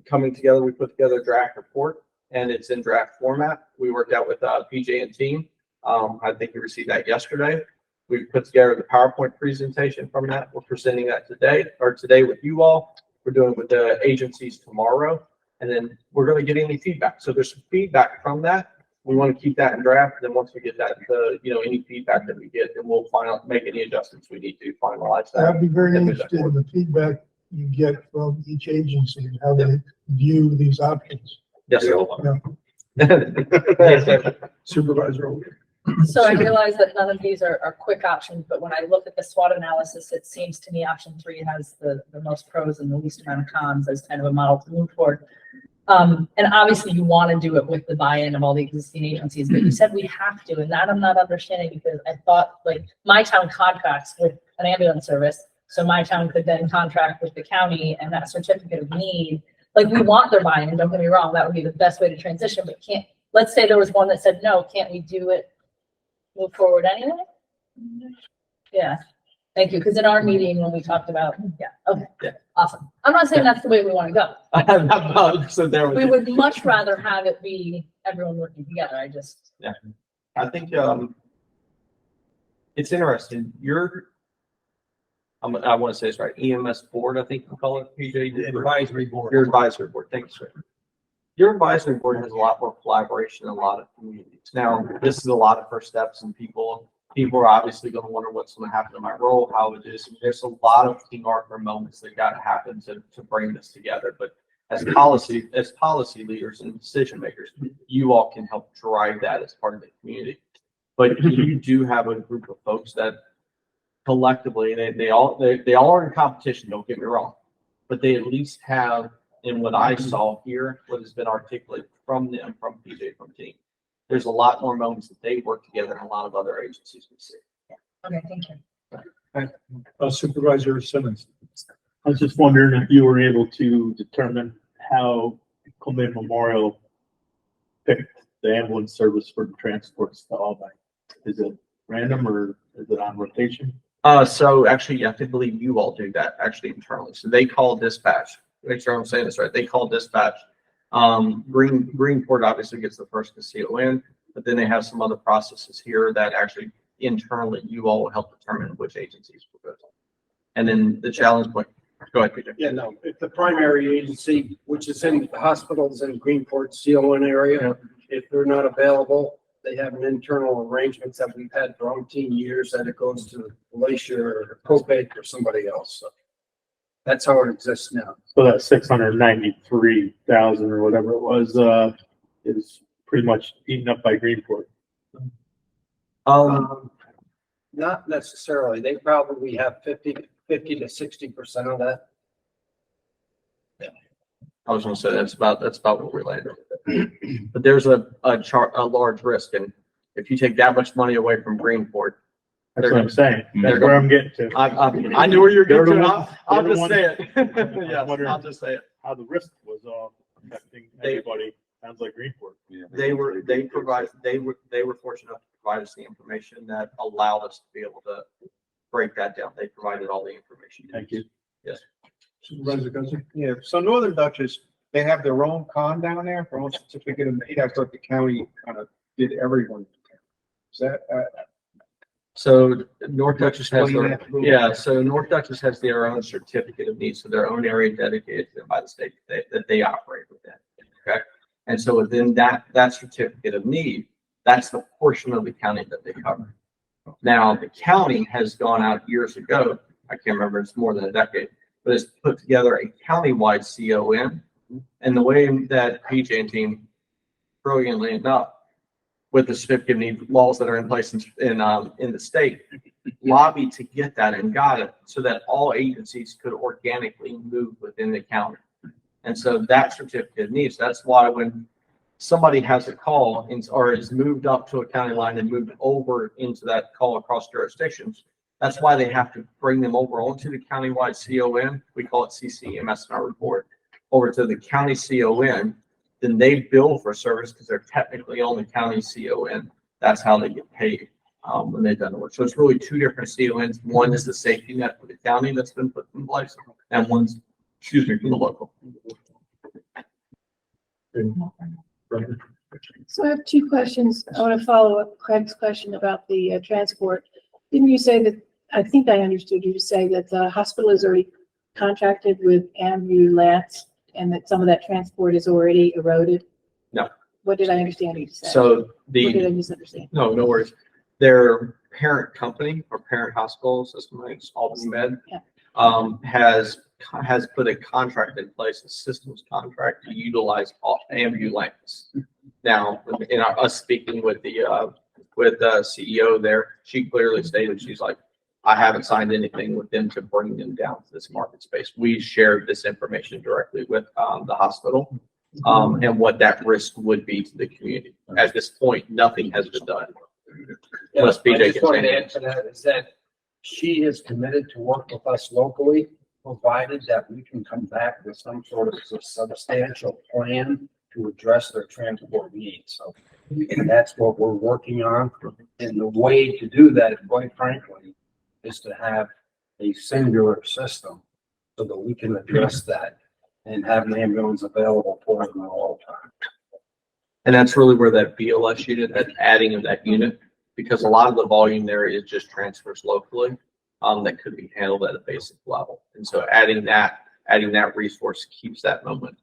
coming together, we put together a draft report, and it's in draft format. We worked out with PJ and team. I think you received that yesterday. We put together the PowerPoint presentation from that. We're presenting that today with you all. We're doing it with the agencies tomorrow, and then we're going to get any feedback. So there's some feedback from that. We want to keep that in draft. And then once we get that, any feedback that we get, then we'll make any adjustments we need to finalize that. I'd be very interested in the feedback you get from each agency and how they view these options. Yes, sir. Supervisor. So I realize that none of these are quick options, but when I look at the SWOT analysis, it seems to me option 3 has the most pros and the least amount of cons as kind of a model to move toward. And obviously you want to do it with the buy-in of all the existing agencies, but you said we have to, and that I'm not understanding, because I thought, like, my town contracts with an ambulance service, so my town could then contract with the county, and that certificate of need, like, we want their buy-in, don't get me wrong, that would be the best way to transition, but let's say there was one that said, no, can't we do it, move forward anyway? Yeah, thank you, because in our meeting when we talked about, okay, Yeah. awesome. I'm not saying that's the way we want to go. So there We would much rather have it be everyone working together. I think it's interesting. I want to say it's right. EMS board, I think you call it, PJ. Advisory board. Your advisory board. Thank you, sir. Your advisory board has a lot more collaboration in a lot of communities. Now, this is a lot of first steps, and people are obviously going to wonder what's going to happen in my role, how it is. There's a lot of King Arthur moments that got to happen to bring this together. But as policy leaders and decision makers, you all can help drive that as part of the community. But you do have a group of folks that collectively, they all are in competition, don't get me wrong, but they at least have, in what I saw here, what has been articulated from them, from PJ, from team, there's a lot more moments that they work together than a lot of other agencies we see. Okay, thank you. Supervisor Simmons. I was just wondering if you were able to determine how Coleman Memorial picked the ambulance service for the transports to Albany. Is it random or is it on rotation? So actually, I believe you all do that actually internally. So they call dispatch. Make sure I'm saying this right. They call dispatch. Greenport obviously gets the first to CON, but then they have some other processes here that actually internally you all will help determine which agencies will go to. And then the challenge point. Go ahead, Peter. Yeah, no, if the primary agency, which is in the hospitals in Greenport, CON area, if they're not available, they have an internal arrangements that we've had for umpteen years that it goes to Glacier or Copake or somebody else. So that's how it exists now. So that 693,000 or whatever it was, is pretty much eaten up by Greenport. Not necessarily. They probably have 50 to 60% of that. I was going to say that's about what we landed. But there's a large risk, and if you take that much money away from Greenport, That's what I'm saying. That's where I'm getting to. I knew where you're They're going the to. ones- I'll they're the just say it. ones- Yes, wondering- I'll just say it. How the risk was affecting everybody. Sounds like Greenport. They were fortunate enough to provide us the information that allowed us to be able to break that down. They provided all the information. Thank you. Yes. Supervisor Guzzi. Yeah, so Northern Dutchess, they have their own con down there, their own certificate of need. I thought the county kind of did everyone. Is that, So North Dutchess has Explain their, that. yeah, so North Dutchess has their own certificate of need, so their own area dedicated to them by the state that they operate within. Okay. And so within that certificate of need, that's the portion of the county that they cover. Now, the county has gone out years ago, I can't remember, it's more than a decade, but it's put together a countywide CON. And the way that PJ and team, brilliantly enough, with the certificate of need laws that are in place in the state, lobbied to get that and got it so that all agencies could organically move within the county. And so that certificate of needs, that's why when somebody has a call or is moved up to a county line and moved over into that call across jurisdictions, that's why they have to bring them over onto the countywide CON. We call it CCMS in our report, over to the county CON. Then they bill for service because they're technically on the county CON. That's how they get paid when they've done the work. So it's really two different CONs. One is the safety net for the county that's been put in place, and one's, for the local. So I have two questions. I want to follow up Craig's question about the transport. Didn't you say that, I think I understood you to say that the hospital is already contracted with ambulance and that some of that transport is already eroded? No. What did I understand you to say? So What did I the, misunderstand? no worries. Their parent company or parent hospital system, like Albany Med, Yeah. has put a contract in place, a systems contract to utilize all ambulance. Now, in us speaking with the CEO there, she clearly stated, she's like, I haven't signed anything with them to bring them down to this market space. We shared this information directly with the hospital and what that risk would be to the community. At this point, nothing has been done. Unless I PJ just can wanted say to anything. answer that, is that she is committed to work with us locally, provided that we can come back with some sort of substantial plan to address their transport needs. So, and that's what we're working on. And the way to do that, quite frankly, is to have a singular system so that we can address that and have an ambulance available for them at all times. And that's really where that BLS unit, that adding of that unit, because a lot of the volume there is just transfers locally, that could be handled at a basic level. And so adding that resource keeps that momentum.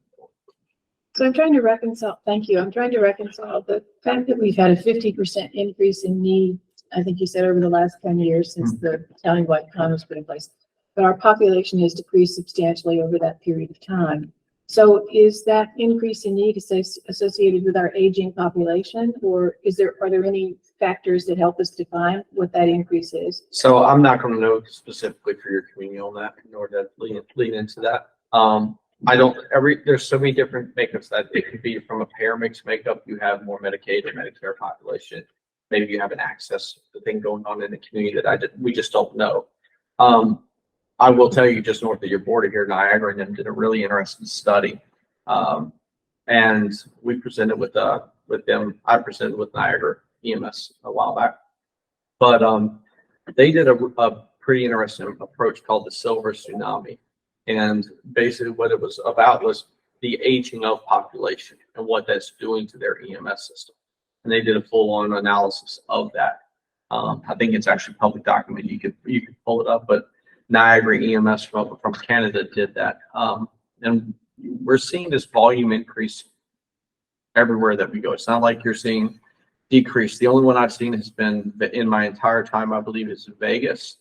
So I'm trying to reconcile, thank you, I'm trying to reconcile the fact that we've had a 50% increase in need, I think you said over the last 10 years since the countywide plan was put in place. But our population has decreased substantially over that period of time. So is that increase in need associated with our aging population, or are there any factors that help us define what that increase is? So I'm not going to know specifically for your community on that, nor to lean into that. There's so many different makeups that it could be from a payer mix makeup. You have more Medicaid or Medicare population. Maybe you have an access thing going on in the community that we just don't know. I will tell you, just north of your border here, Niagara, and them did a really interesting study. And we presented with them. I presented with Niagara EMS a while back. But they did a pretty interesting approach called the Silver Tsunami. And basically what it was about was the aging of population and what that's doing to their EMS system. And they did a full-on analysis of that. I think it's actually public document. You could pull it up, but Niagara EMS from Canada did that. And we're seeing this volume increase everywhere that we go. It's not like you're seeing decrease. The only one I've seen has been in my entire time, I believe, is Vegas.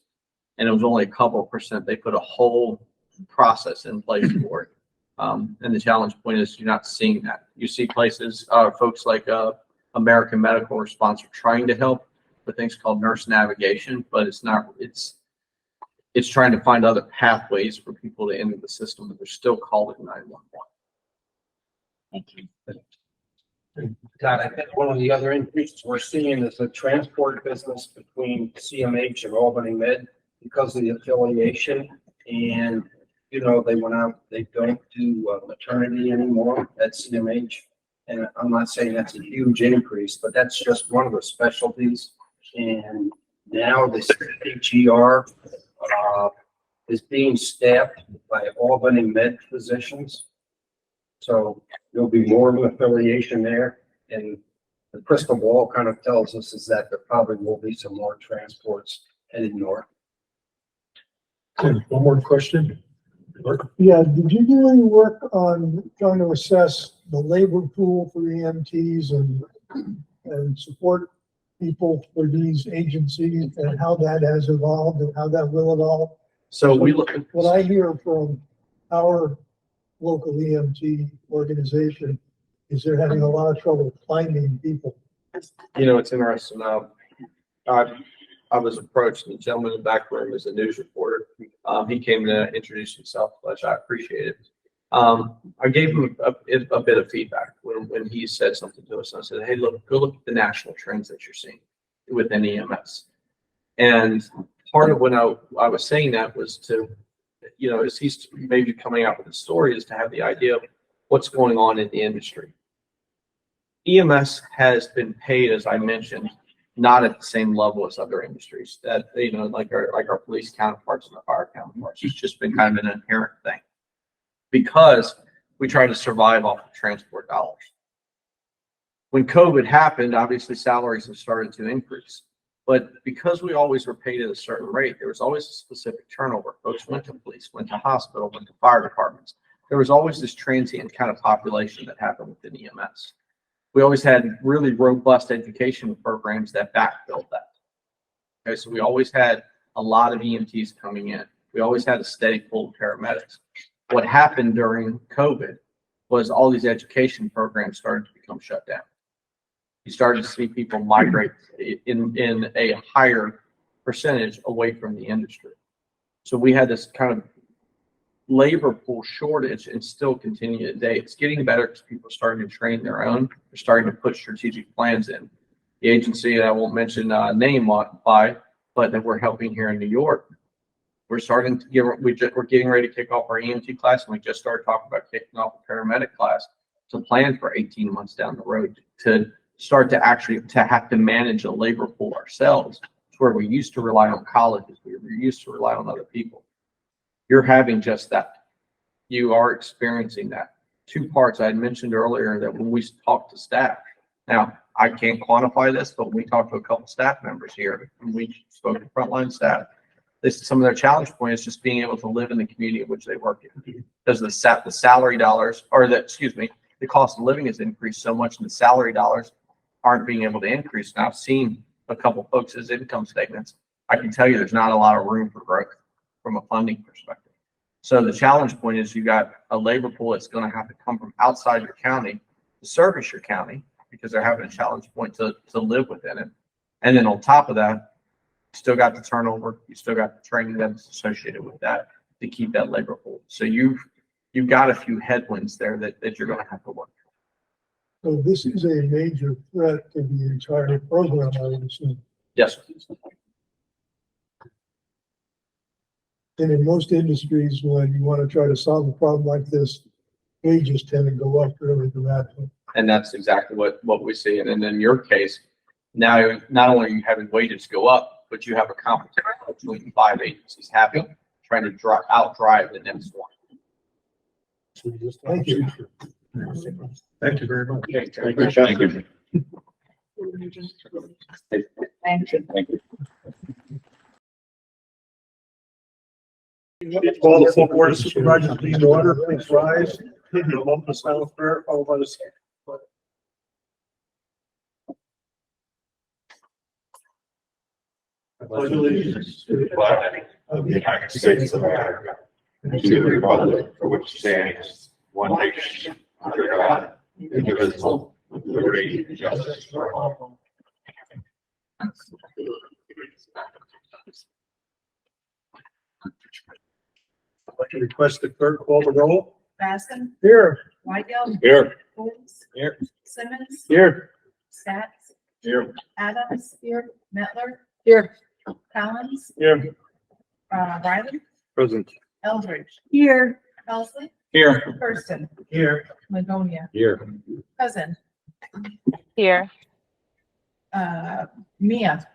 And it was only a couple %. They put a whole process in place for it. And the challenge point is you're not seeing that. You see places, folks like American Medical Response are trying to help with things called nurse navigation, but it's trying to find other pathways for people to enter the system, but they're still calling 911. Thank you. God, I think one of the other increases we're seeing is the transport business between CMH and Albany Med because of the affiliation. And, you know, they went out, they don't do maternity anymore at CMH. And I'm not saying that's a huge increase, but that's just one of the specialties. And now this HER is being staffed by Albany Med physicians. So there'll be more of an affiliation there. And the crystal ball kind of tells us is that there probably will be some more transports headed north. One more question. Yeah, did you do any work on trying to assess the labor pool for EMTs and support people for these agencies and how that has evolved and how that will evolve? So we look. What I hear from our local EMT organization is they're having a lot of trouble finding people. You know, it's interesting. I was approached, the gentleman in the back room is a news reporter. He came to introduce himself, which I appreciated. I gave him a bit of feedback when he said something to us. I said, hey, look, go look at the national trends that you're seeing within EMS. And part of when I was saying that was to, you know, as he's maybe coming out with a story, is to have the idea of what's going on in the industry. EMS has been paid, as I mentioned, not at the same level as other industries that, you know, like our police counterparts and our fire counterparts. It's just been kind of an inherent thing because we try to survive off of transport dollars. When COVID happened, obviously salaries have started to increase, but because we always were paid at a certain rate, there was always a specific turnover. Folks went to police, went to hospital, went to fire departments. There was always this transient kind of population that happened within EMS. We always had really robust education programs that backfilled that. Okay, so we always had a lot of EMTs coming in. We always had a steady pool of paramedics. What happened during COVID was all these education programs started to become shut down. You started to see people migrate in a higher percentage away from the industry. So we had this kind of labor pool shortage and still continue today. It's getting better because people are starting to train their own. They're starting to put strategic plans in. The agency, and I won't mention name by, but that we're helping here in New York. We're starting to we're getting ready to kick off our EMT class, and we just started talking about kicking off a paramedic class to plan for 18 months down the road to start to actually have to manage a labor pool ourselves. It's where we used to rely on colleges. We were used to rely on other people. You're having just that. You are experiencing that. Two parts I had mentioned earlier that when we talk to staff. Now, I can't quantify this, but when we talked to a couple staff members here, and we spoke to frontline staff, some of their challenge point is just being able to live in the community in which they work in. Because the salary dollars, or the cost of living has increased so much, and the salary dollars aren't being able to increase. And I've seen a couple folks' income statements. I can tell you there's not a lot of room for growth from a funding perspective. So the challenge point is you got a labor pool that's going to have to come from outside your county to service your county because they're having a challenge point to live within it. And then on top of that, you still got the turnover, you still got the training that's associated with that to keep that labor pool. So you've got a few headwinds there that you're going to have to work. So this is a major threat to the entire program, I would assume. Yes, sir. And in most industries, when you want to try to solve a problem like this, wages tend to go up really dramatically. And that's exactly what we see. And then in your case, now not only are you having wages go up, but you have a competition between 5 agencies happening, trying to outdrive the next one. Thank you. Thank you very much. Thank you. Thank you. Thank you. Call the full board of supervisors to the order, please rise. Give you a moment of silent prayer, followed by the second. I pledge allegiance to the flag of the United States of America and to the republic for which it stands, one nation, under God, indivisible, with liberty and justice for all. I'd like to request the clerk call the roll. Bascom, Here. Whitfield, Here. Folds, Here. Simmons, Here. Stats, Here. Adams, here, Mettler, Here. Collins, Here. Riley, Present. Eldridge, Here. Helsley, Here. Thurston, Here. Livonia, Here. Cousin, Here. Mia,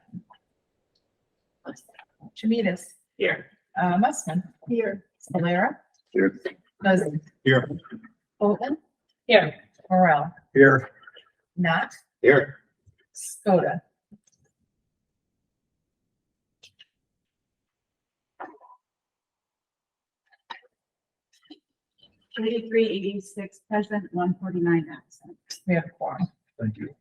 Chemidas, here, Mussman, here, Solera, Here. Cousin, Here. Bolton, here, Morel, Here. Not, Here. Skoda. Eighty-three, 86 present, 149 absent. We have quorum. Thank you.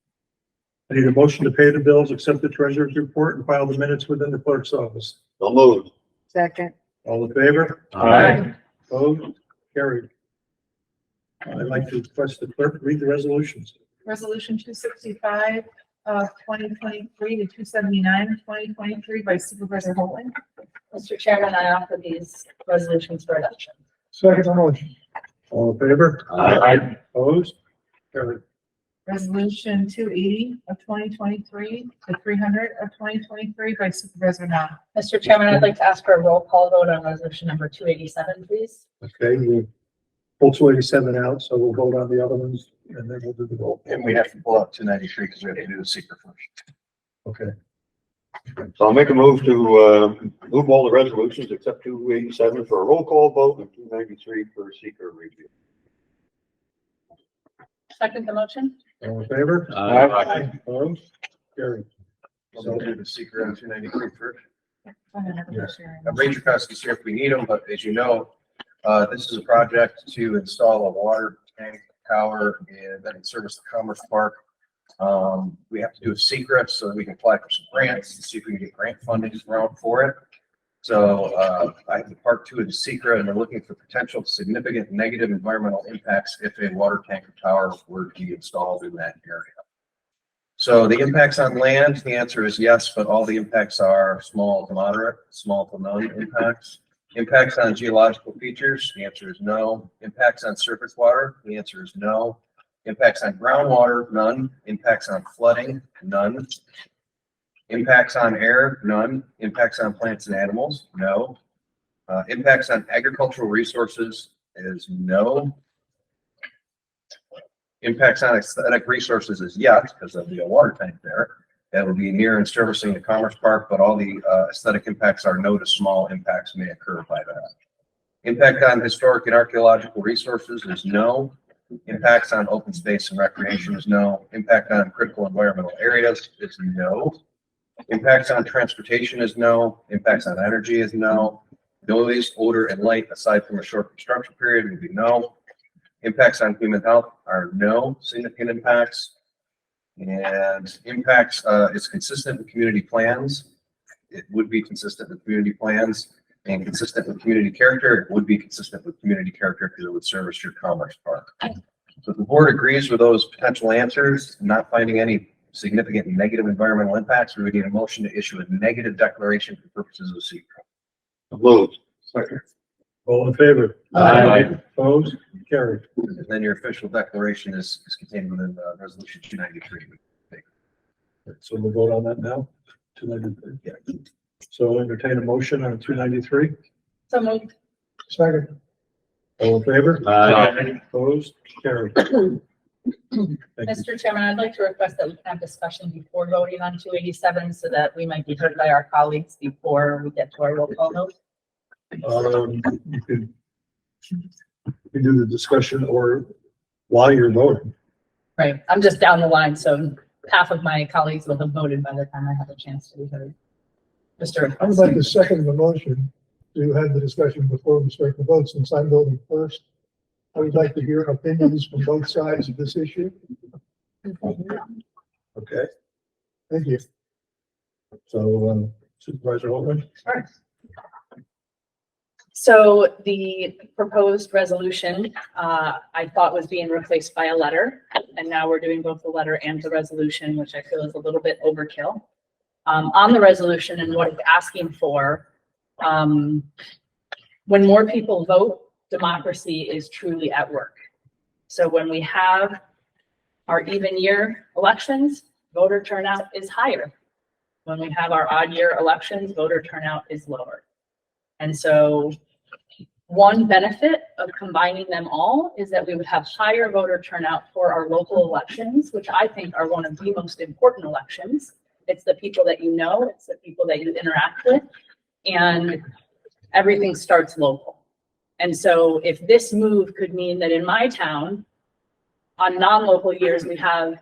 I need a motion to pay the bills, accept the treasurer's report, and file the minutes within the clerk's office. So moved. Second. All in favor? Aye. Opposed? Carried. I'd like to request the clerk read the resolutions. Resolution 265 of 2023 to 279 of 2023 by Supervisor Holton. Mr. Chairman, I offer these resolutions for adoption. Second motion. All in favor? Aye. Opposed? Carried. Resolution 280 of 2023 to 300 of 2023 by Supervisor Now. Mr. Chairman, I'd like to ask for a roll call vote on resolution number 287, please. Okay, we'll pull 287 out, so we'll vote on the other ones, and then we'll do the vote. And we have to pull out 293 because we have to do the secret first. Okay. So I'll make a move to, move all the resolutions except 287 for a roll call vote and 293 for a secret review. Second the motion? All in favor? Aye. Opposed? Carried. So we'll do the secret on 293 first. Yes. Ranger Cuskey's here if we need them, but as you know, this is a project to install a water tank tower and then service the Commerce Park. We have to do a secret so that we can apply for some grants and see if we can get grant funding for it. So, I have the part two of the secret, and they're looking for potential significant negative environmental impacts if a water tank or tower were to be installed in that area. So the impacts on land, the answer is yes, but all the impacts are small to moderate, small to none impacts. Impacts on geological features, the answer is no. Impacts on surface water, the answer is no. Impacts on groundwater, none. Impacts on flooding, none. Impacts on air, none. Impacts on plants and animals, no. Impacts on agricultural resources is no. Impacts on aesthetic resources is yes, because there'll be a water tank there. That will be near and servicing the Commerce Park, but all the aesthetic impacts are no to small impacts may occur by that. Impact on historic and archaeological resources is no. Impacts on open space and recreation is no. Impact on critical environmental areas is no. Impacts on transportation is no. Impacts on energy is no. Noise, odor, and light aside from a short construction period would be no. Impacts on human health are no significant impacts. And impacts is consistent with community plans. It would be consistent with community plans, and consistent with community character. It would be consistent with community character because it would service your Commerce Park. So if the board agrees with those potential answers, not finding any significant negative environmental impacts, we would need a motion to issue a negative declaration for purposes of secret. Moved. Second. All in favor? Aye. Opposed? Carried. And then your official declaration is contained within resolution 293. So we'll vote on that now. 293. Yeah. So entertain a motion on 293. So moved. Second. All in favor? Aye. Opposed? Carried. Thank you. Mr. Chairman, I'd like to request that we can have discussion before voting on 287 so that we might be heard by our colleagues before we get to our roll call vote. You can do the discussion or while you're voting. Right, I'm just down the line, so half of my colleagues will have voted by the time I have a chance to be heard. Mr. I would like to second the motion to have the discussion before we start the vote, since I'm voting first. I would like to hear opinions from both sides of this issue. Okay. Thank you. So Supervisor Holman. So the proposed resolution, I thought was being replaced by a letter, and now we're doing both the letter and the resolution, which I feel is a little bit overkill. On the resolution and what it's asking for, when more people vote, democracy is truly at work. So when we have our even year elections, voter turnout is higher. When we have our odd year elections, voter turnout is lower. And so one benefit of combining them all is that we would have higher voter turnout for our local elections, which I think are one of the most important elections. It's the people that you know, it's the people that you interact with, and everything starts local. And so if this move could mean that in my town, on non-local years, we have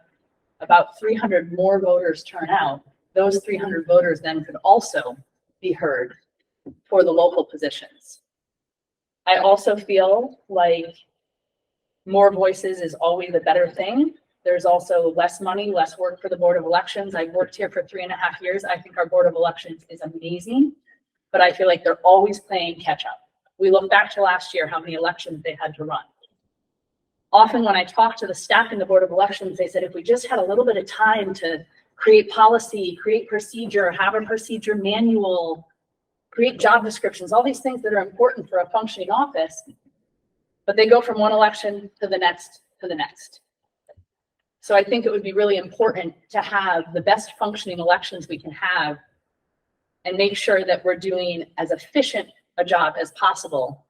about 300 more voters turn out, those 300 voters then could also be heard for the local positions. I also feel like more voices is always a better thing. There's also less money, less work for the Board of Elections. I've worked here for 3.5 years. I think our Board of Elections is amazing, but I feel like they're always playing catch up. We look back to last year, how many elections they had to run. Often when I talk to the staff in the Board of Elections, they said, if we just had a little bit of time to create policy, create procedure, have a procedure manual, create job descriptions, all these things that are important for a functioning office, but they go from one election to the next to the next. So I think it would be really important to have the best functioning elections we can have and make sure that we're doing as efficient a job as possible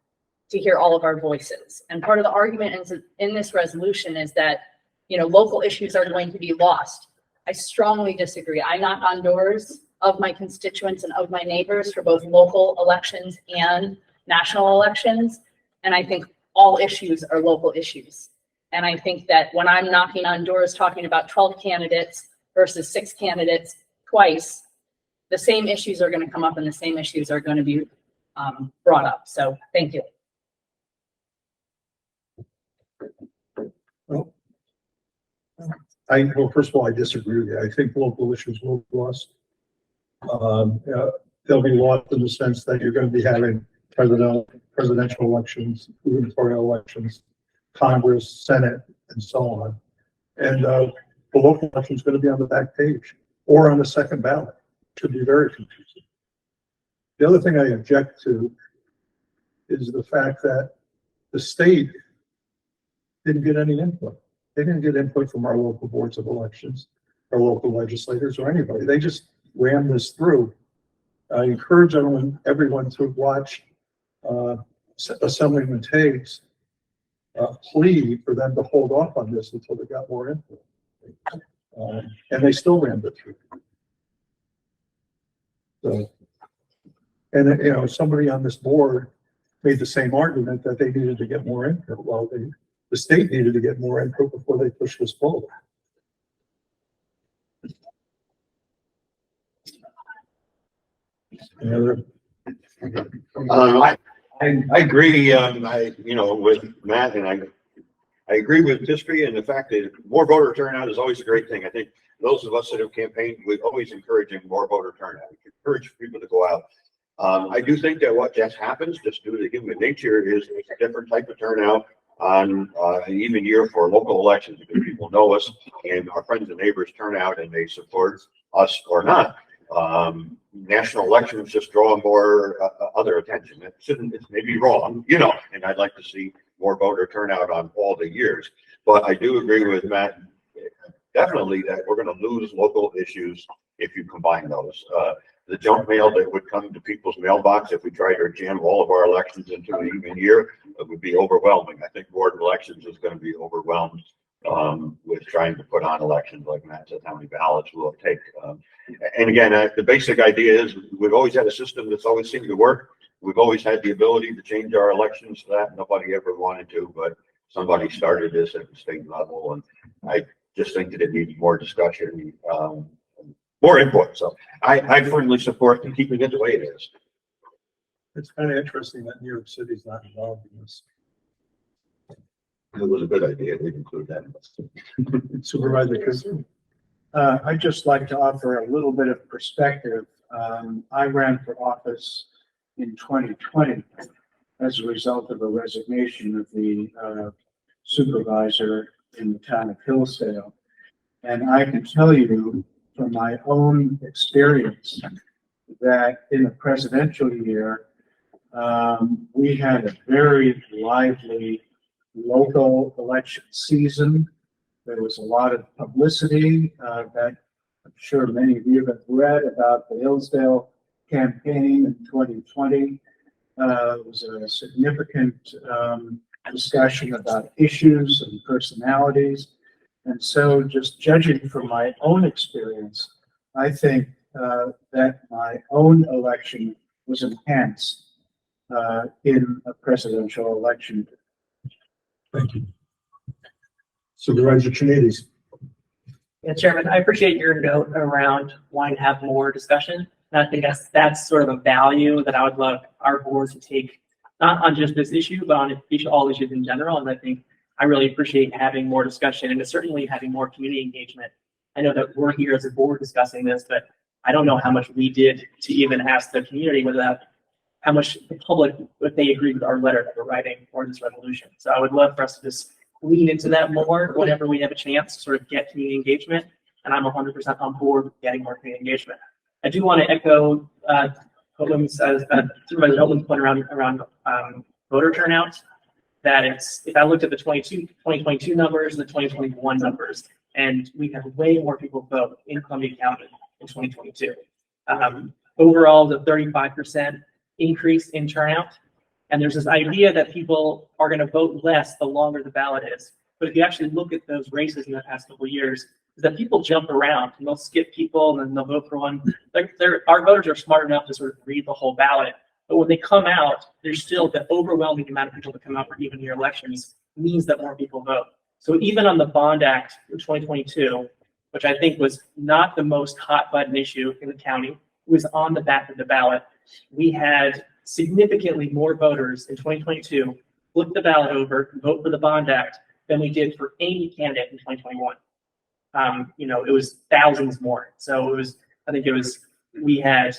to hear all of our voices. And part of the argument in this resolution is that, you know, local issues are going to be lost. I strongly disagree. I knock on doors of my constituents and of my neighbors for both local elections and national elections. And I think all issues are local issues. And I think that when I'm knocking on doors talking about 12 candidates versus 6 candidates twice, the same issues are going to come up and the same issues are going to be brought up. So thank you. Well, first of all, I disagree with you. I think local issues will be lost. they'll be lost in the sense that you're going to be having presidential elections, gubernatorial elections, Congress, Senate, and so on. And the local election is going to be on the back page or on the second ballot. Should be very confusing. The other thing I object to is the fact that the state didn't get any input. They didn't get input from our local boards of elections, our local legislators, or anybody. They just rammed this through. I encourage everyone to watch Assemblyman Tague's plea for them to hold off on this until they got more input. And they still rammed it through. So, and you know, somebody on this board made the same argument that they needed to get more input. Well, the state needed to get more input before they pushed this forward. Any other? I agree, with Matt, and I agree with history and the fact that more voter turnout is always a great thing. I think those of us that have campaigned, we're always encouraging more voter turnout. We encourage people to go out. I do think that what just happens, just due to the human nature, is a different type of turnout on an even year for local elections, because people know us and our friends and neighbors turn out and they support us or not. National elections just draw more other attention. It's maybe wrong, and I'd like to see more voter turnout on all the years. But I do agree with Matt, definitely, that we're going to lose local issues if you combine those. The junk mail that would come to people's mailbox if we tried to jam all of our elections into an even year, it would be overwhelming. I think Board of Elections is going to be overwhelmed with trying to put on elections, like Matt said, how many ballots will it take? And again, the basic idea is we've always had a system that's always seemed to work. We've always had the ability to change our elections to that. Nobody ever wanted to, but somebody started this at the state level, and I just think that it needs more discussion, more input. So I firmly support keeping it the way it is. It's kind of interesting that New York City's not involved in this. It was a good idea to include that. Supervisor Christie. I'd just like to offer a little bit of perspective. I ran for office in 2020 as a result of a resignation of the supervisor in the town of Hillsdale. And I can tell you from my own experience that in a presidential year, we had a very lively local election season. There was a lot of publicity that I'm sure many of you have read about the Hillsdale campaign in 2020. It was a significant discussion about issues and personalities. And so just judging from my own experience, I think that my own election was enhanced in a presidential election. Thank you. Supervisor Chinides. Yeah, Chairman, I appreciate your note around wanting to have more discussion. And I think that's sort of a value that I would love our boards to take, not on just this issue, but on all issues in general. And I think I really appreciate having more discussion and certainly having more community engagement. I know that we're here as a board discussing this, but I don't know how much we did to even ask the community how much the public, if they agree with our letter that we're writing or this resolution. So I would love for us to just lean into that more whenever we have a chance to sort of get community engagement. And I'm 100% on board with getting more community engagement. I do want to echo Supervisor Holtman's point around voter turnout, that if I looked at the 2022 numbers and the 2021 numbers, and we have way more people vote in Columbia County in 2022. Overall, the 35% increase in turnout. And there's this idea that people are going to vote less the longer the ballot is. But if you actually look at those races in the past couple of years, is that people jump around and they'll skip people and then they'll vote for one. Our voters are smart enough to sort of read the whole ballot. But when they come out, there's still the overwhelming amount of people that come out for even year elections means that more people vote. So even on the Bond Act in 2022, which I think was not the most hot button issue in the county, it was on the back of the ballot. We had significantly more voters in 2022 flip the ballot over, vote for the Bond Act than we did for any candidate in 2021. It was thousands more. So we had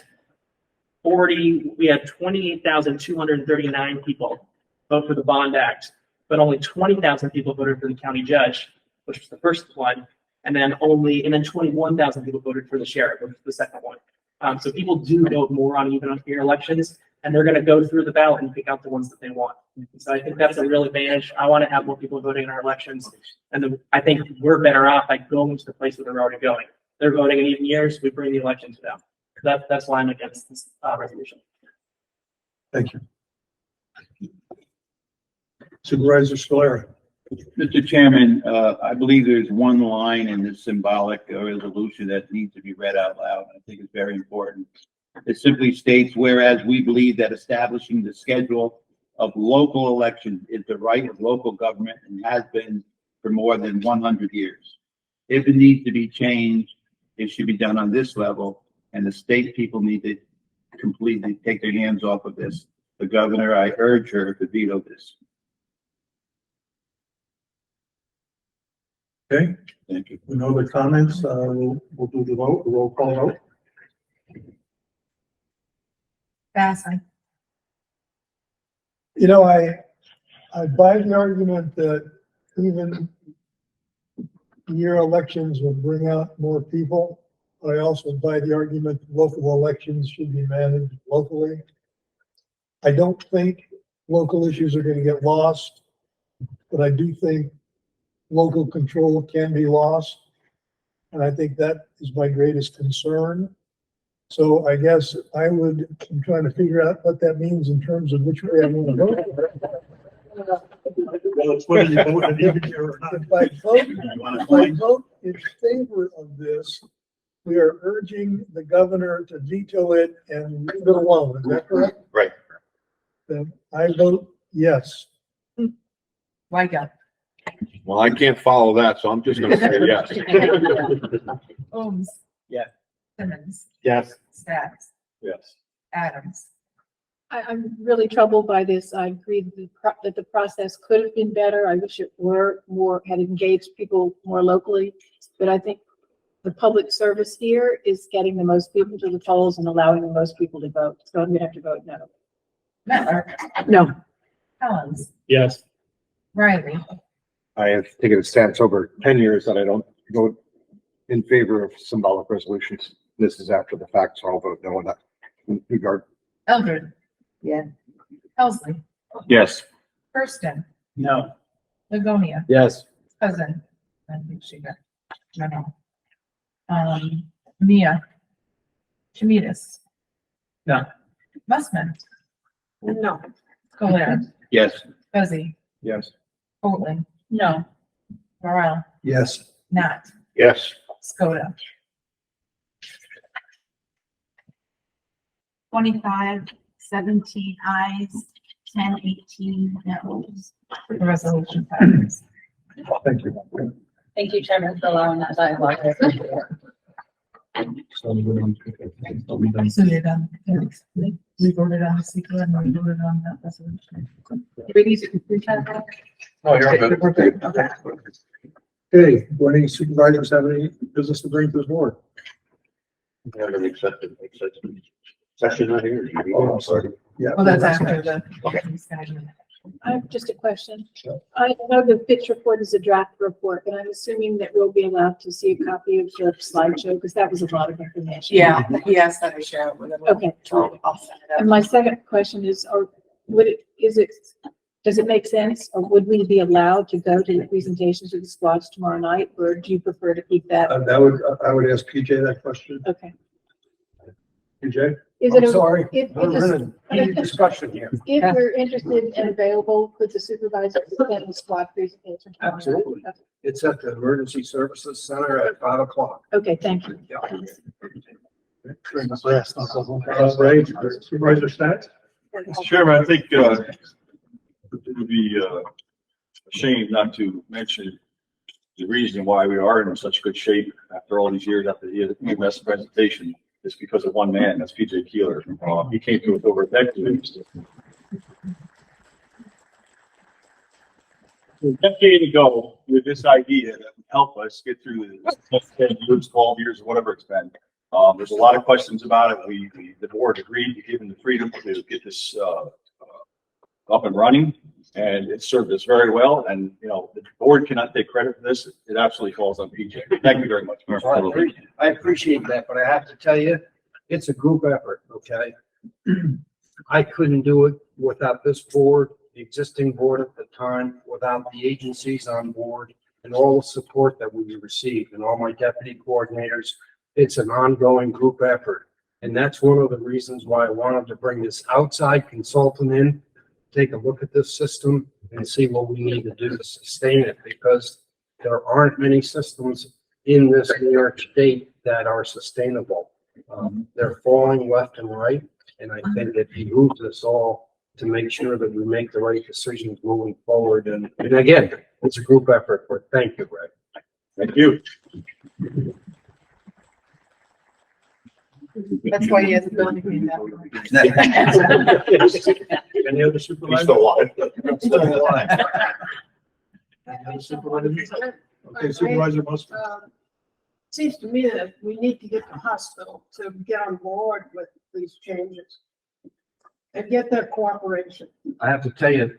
we had 28,239 people vote for the Bond Act, but only 20,000 people voted for the county judge, which was the first one. And then 21,000 people voted for the sheriff, which was the second one. So people do vote more on even year elections, and they're going to go through the ballot and pick out the ones that they want. So I think that's a real advantage. I want to have more people voting in our elections, and I think we're better off by going to the place where they're already going. They're voting in even years. We bring the election to them. That's why I'm against this resolution. Thank you. Supervisor Scalera. Mr. Chairman, I believe there's one line in this symbolic resolution that needs to be read out loud. I think it's very important. It simply states, whereas we believe that establishing the schedule of local elections is the right of local government and has been for more than 100 years. If it needs to be changed, it should be done on this level, and the state people need to completely take their hands off of this. The governor, I urge her to veto this. Okay, Thank you. no other comments, we'll do the vote, the roll call vote. Bass, You know, I buy the argument that even year elections will bring out more people. I also buy the argument that local elections should be managed locally. I don't think local issues are going to get lost, but I do think local control can be lost. And I think that is my greatest concern. So I guess I'm trying to figure out what that means in terms of which way I want to vote. If I vote in favor of this, we are urging the governor to veto it and leave it alone. Is that correct? Right. Then I vote yes. why go? Well, I can't follow that, so I'm just gonna say yes. Ohms. Yeah. Simmons, Yes. Stacks, Yes. Adams. I'm really troubled by this. I agree that the process could have been better. I wish it were more, had engaged people more locally. But I think the public service here is getting the most people to the polls and allowing the most people to vote. So I'm gonna have to vote no. Mettler, No. Collins, Yes. Riley, I have taken a stance over 10 years that I don't vote in favor of symbolic resolutions. This is after the fact, so I'll vote no in that regard. Eldred. Yeah. Helsley, Yes. Kirsten, No. Livonia, Yes. Cousin. I think she got, no. Mia. Chemidas. No. Mussman, No. Scolaire, Yes. Fuzzy, Yes. Oatling, No. Morel, Yes. Not, Yes. Scoda. 25, 17 ayes, 10, 18 noes. The resolution passes. Thank you. Thank you, Chairman, for allowing that dialogue. I appreciate it. So you're done. We voted on the secret and we voted on that resolution. We need to complete that. No, you're good. Okay. Okay, do any supervisors have any business to bring to the board? We have an accepted session not here. Oh, I'm sorry. Yeah. Well, that's after the. I have just a question. I know the pitch report is a draft report, and I'm assuming that we'll be allowed to see a copy of the slideshow because that was a lot of information. Yeah, he asked that I share it with everyone. Okay. I'll send it And my second question is, does it make sense, or would we be allowed to go to the presentations of the squads tomorrow night, or do you prefer to keep that? I would ask PJ that question. Okay. PJ? Is it? I'm sorry. We're in a discussion here. If we're interested and available, could the supervisor attend the squad presentation? tomorrow night? Absolutely. It's at the Emergency Services Center at 5 o'clock. Okay, thank you. Supervisor Stats? Mr. Chairman, I think, it would be, a shame not to mention the reason why we are in such good shape after all these years after the EMS presentation is because of one man, that's PJ Keeler. He came through with over a decade. A decade ago, with this idea that would help us get through the 10 years, 12 years, or whatever it's been, There's a lot of questions about it. The board agreed to give them the freedom to get this, up and running, and it served us very well. And, you know, the board cannot take credit for this. It absolutely falls on PJ. Thank you very much. I appreciate that, but I have to tell you, it's a group effort, okay? I couldn't do it without this board, the existing board at the time, without the agencies on board and all the support that we received and all my deputy coordinators. It's an ongoing group effort. And that's one of the reasons why I wanted to bring this outside consultant in, take a look at this system and see what we need to do to sustain it, because there aren't many systems in this New York state that are sustainable. They're falling left and right. And I think it behooves us all to make sure that we make the right decisions moving forward. And again, it's a group effort, but thank you, Greg. Thank you. That's why he has a building named after him. Any other He's supervisors? still alive. Still alive. Any other supervisors? Okay, Supervisor Musker. Seems to me that we need to get the hospital to get on board with these changes and get their cooperation. I have to tell you,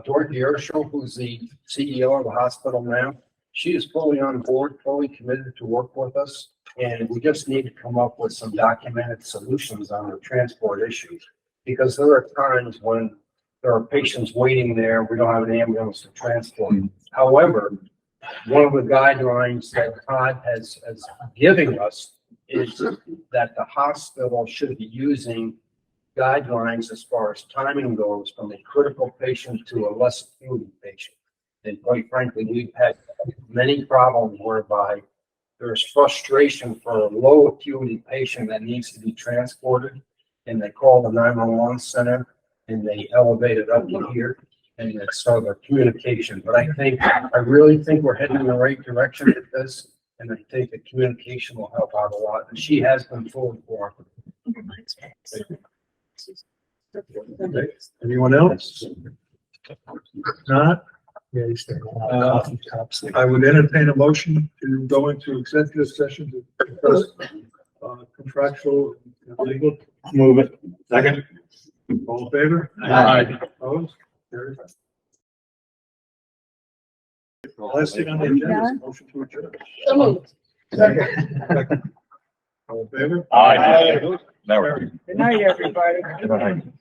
Dorothy Urschel, who's the CEO of the hospital now, she is fully on board, fully committed to work with us. And we just need to come up with some documented solutions on the transport issues. Because there are times when there are patients waiting there, we don't have an ambulance to transport. However, one of the guidelines that Todd has given us is that the hospital should be using guidelines as far as timing goes from a critical patient to a less acuity patient. And quite frankly, we've had many problems whereby there's frustration for a low acuity patient that needs to be transported, and they call the 911 center and they elevate it up to here, and it's sort of a communication. But I really think we're heading in the right direction with this, and I think the communication will help out a lot. And she has been fully cooperative. Okay. Anyone else? Not? I would entertain a motion to go into executive session to discuss contractual and legal. Move it. Second. All in favor? Aye. Opposed? Carried. Last thing on the agenda is motion to adjourn. So moved. Second. All in favor? Aye. Now we're. Good night, everybody. Good night.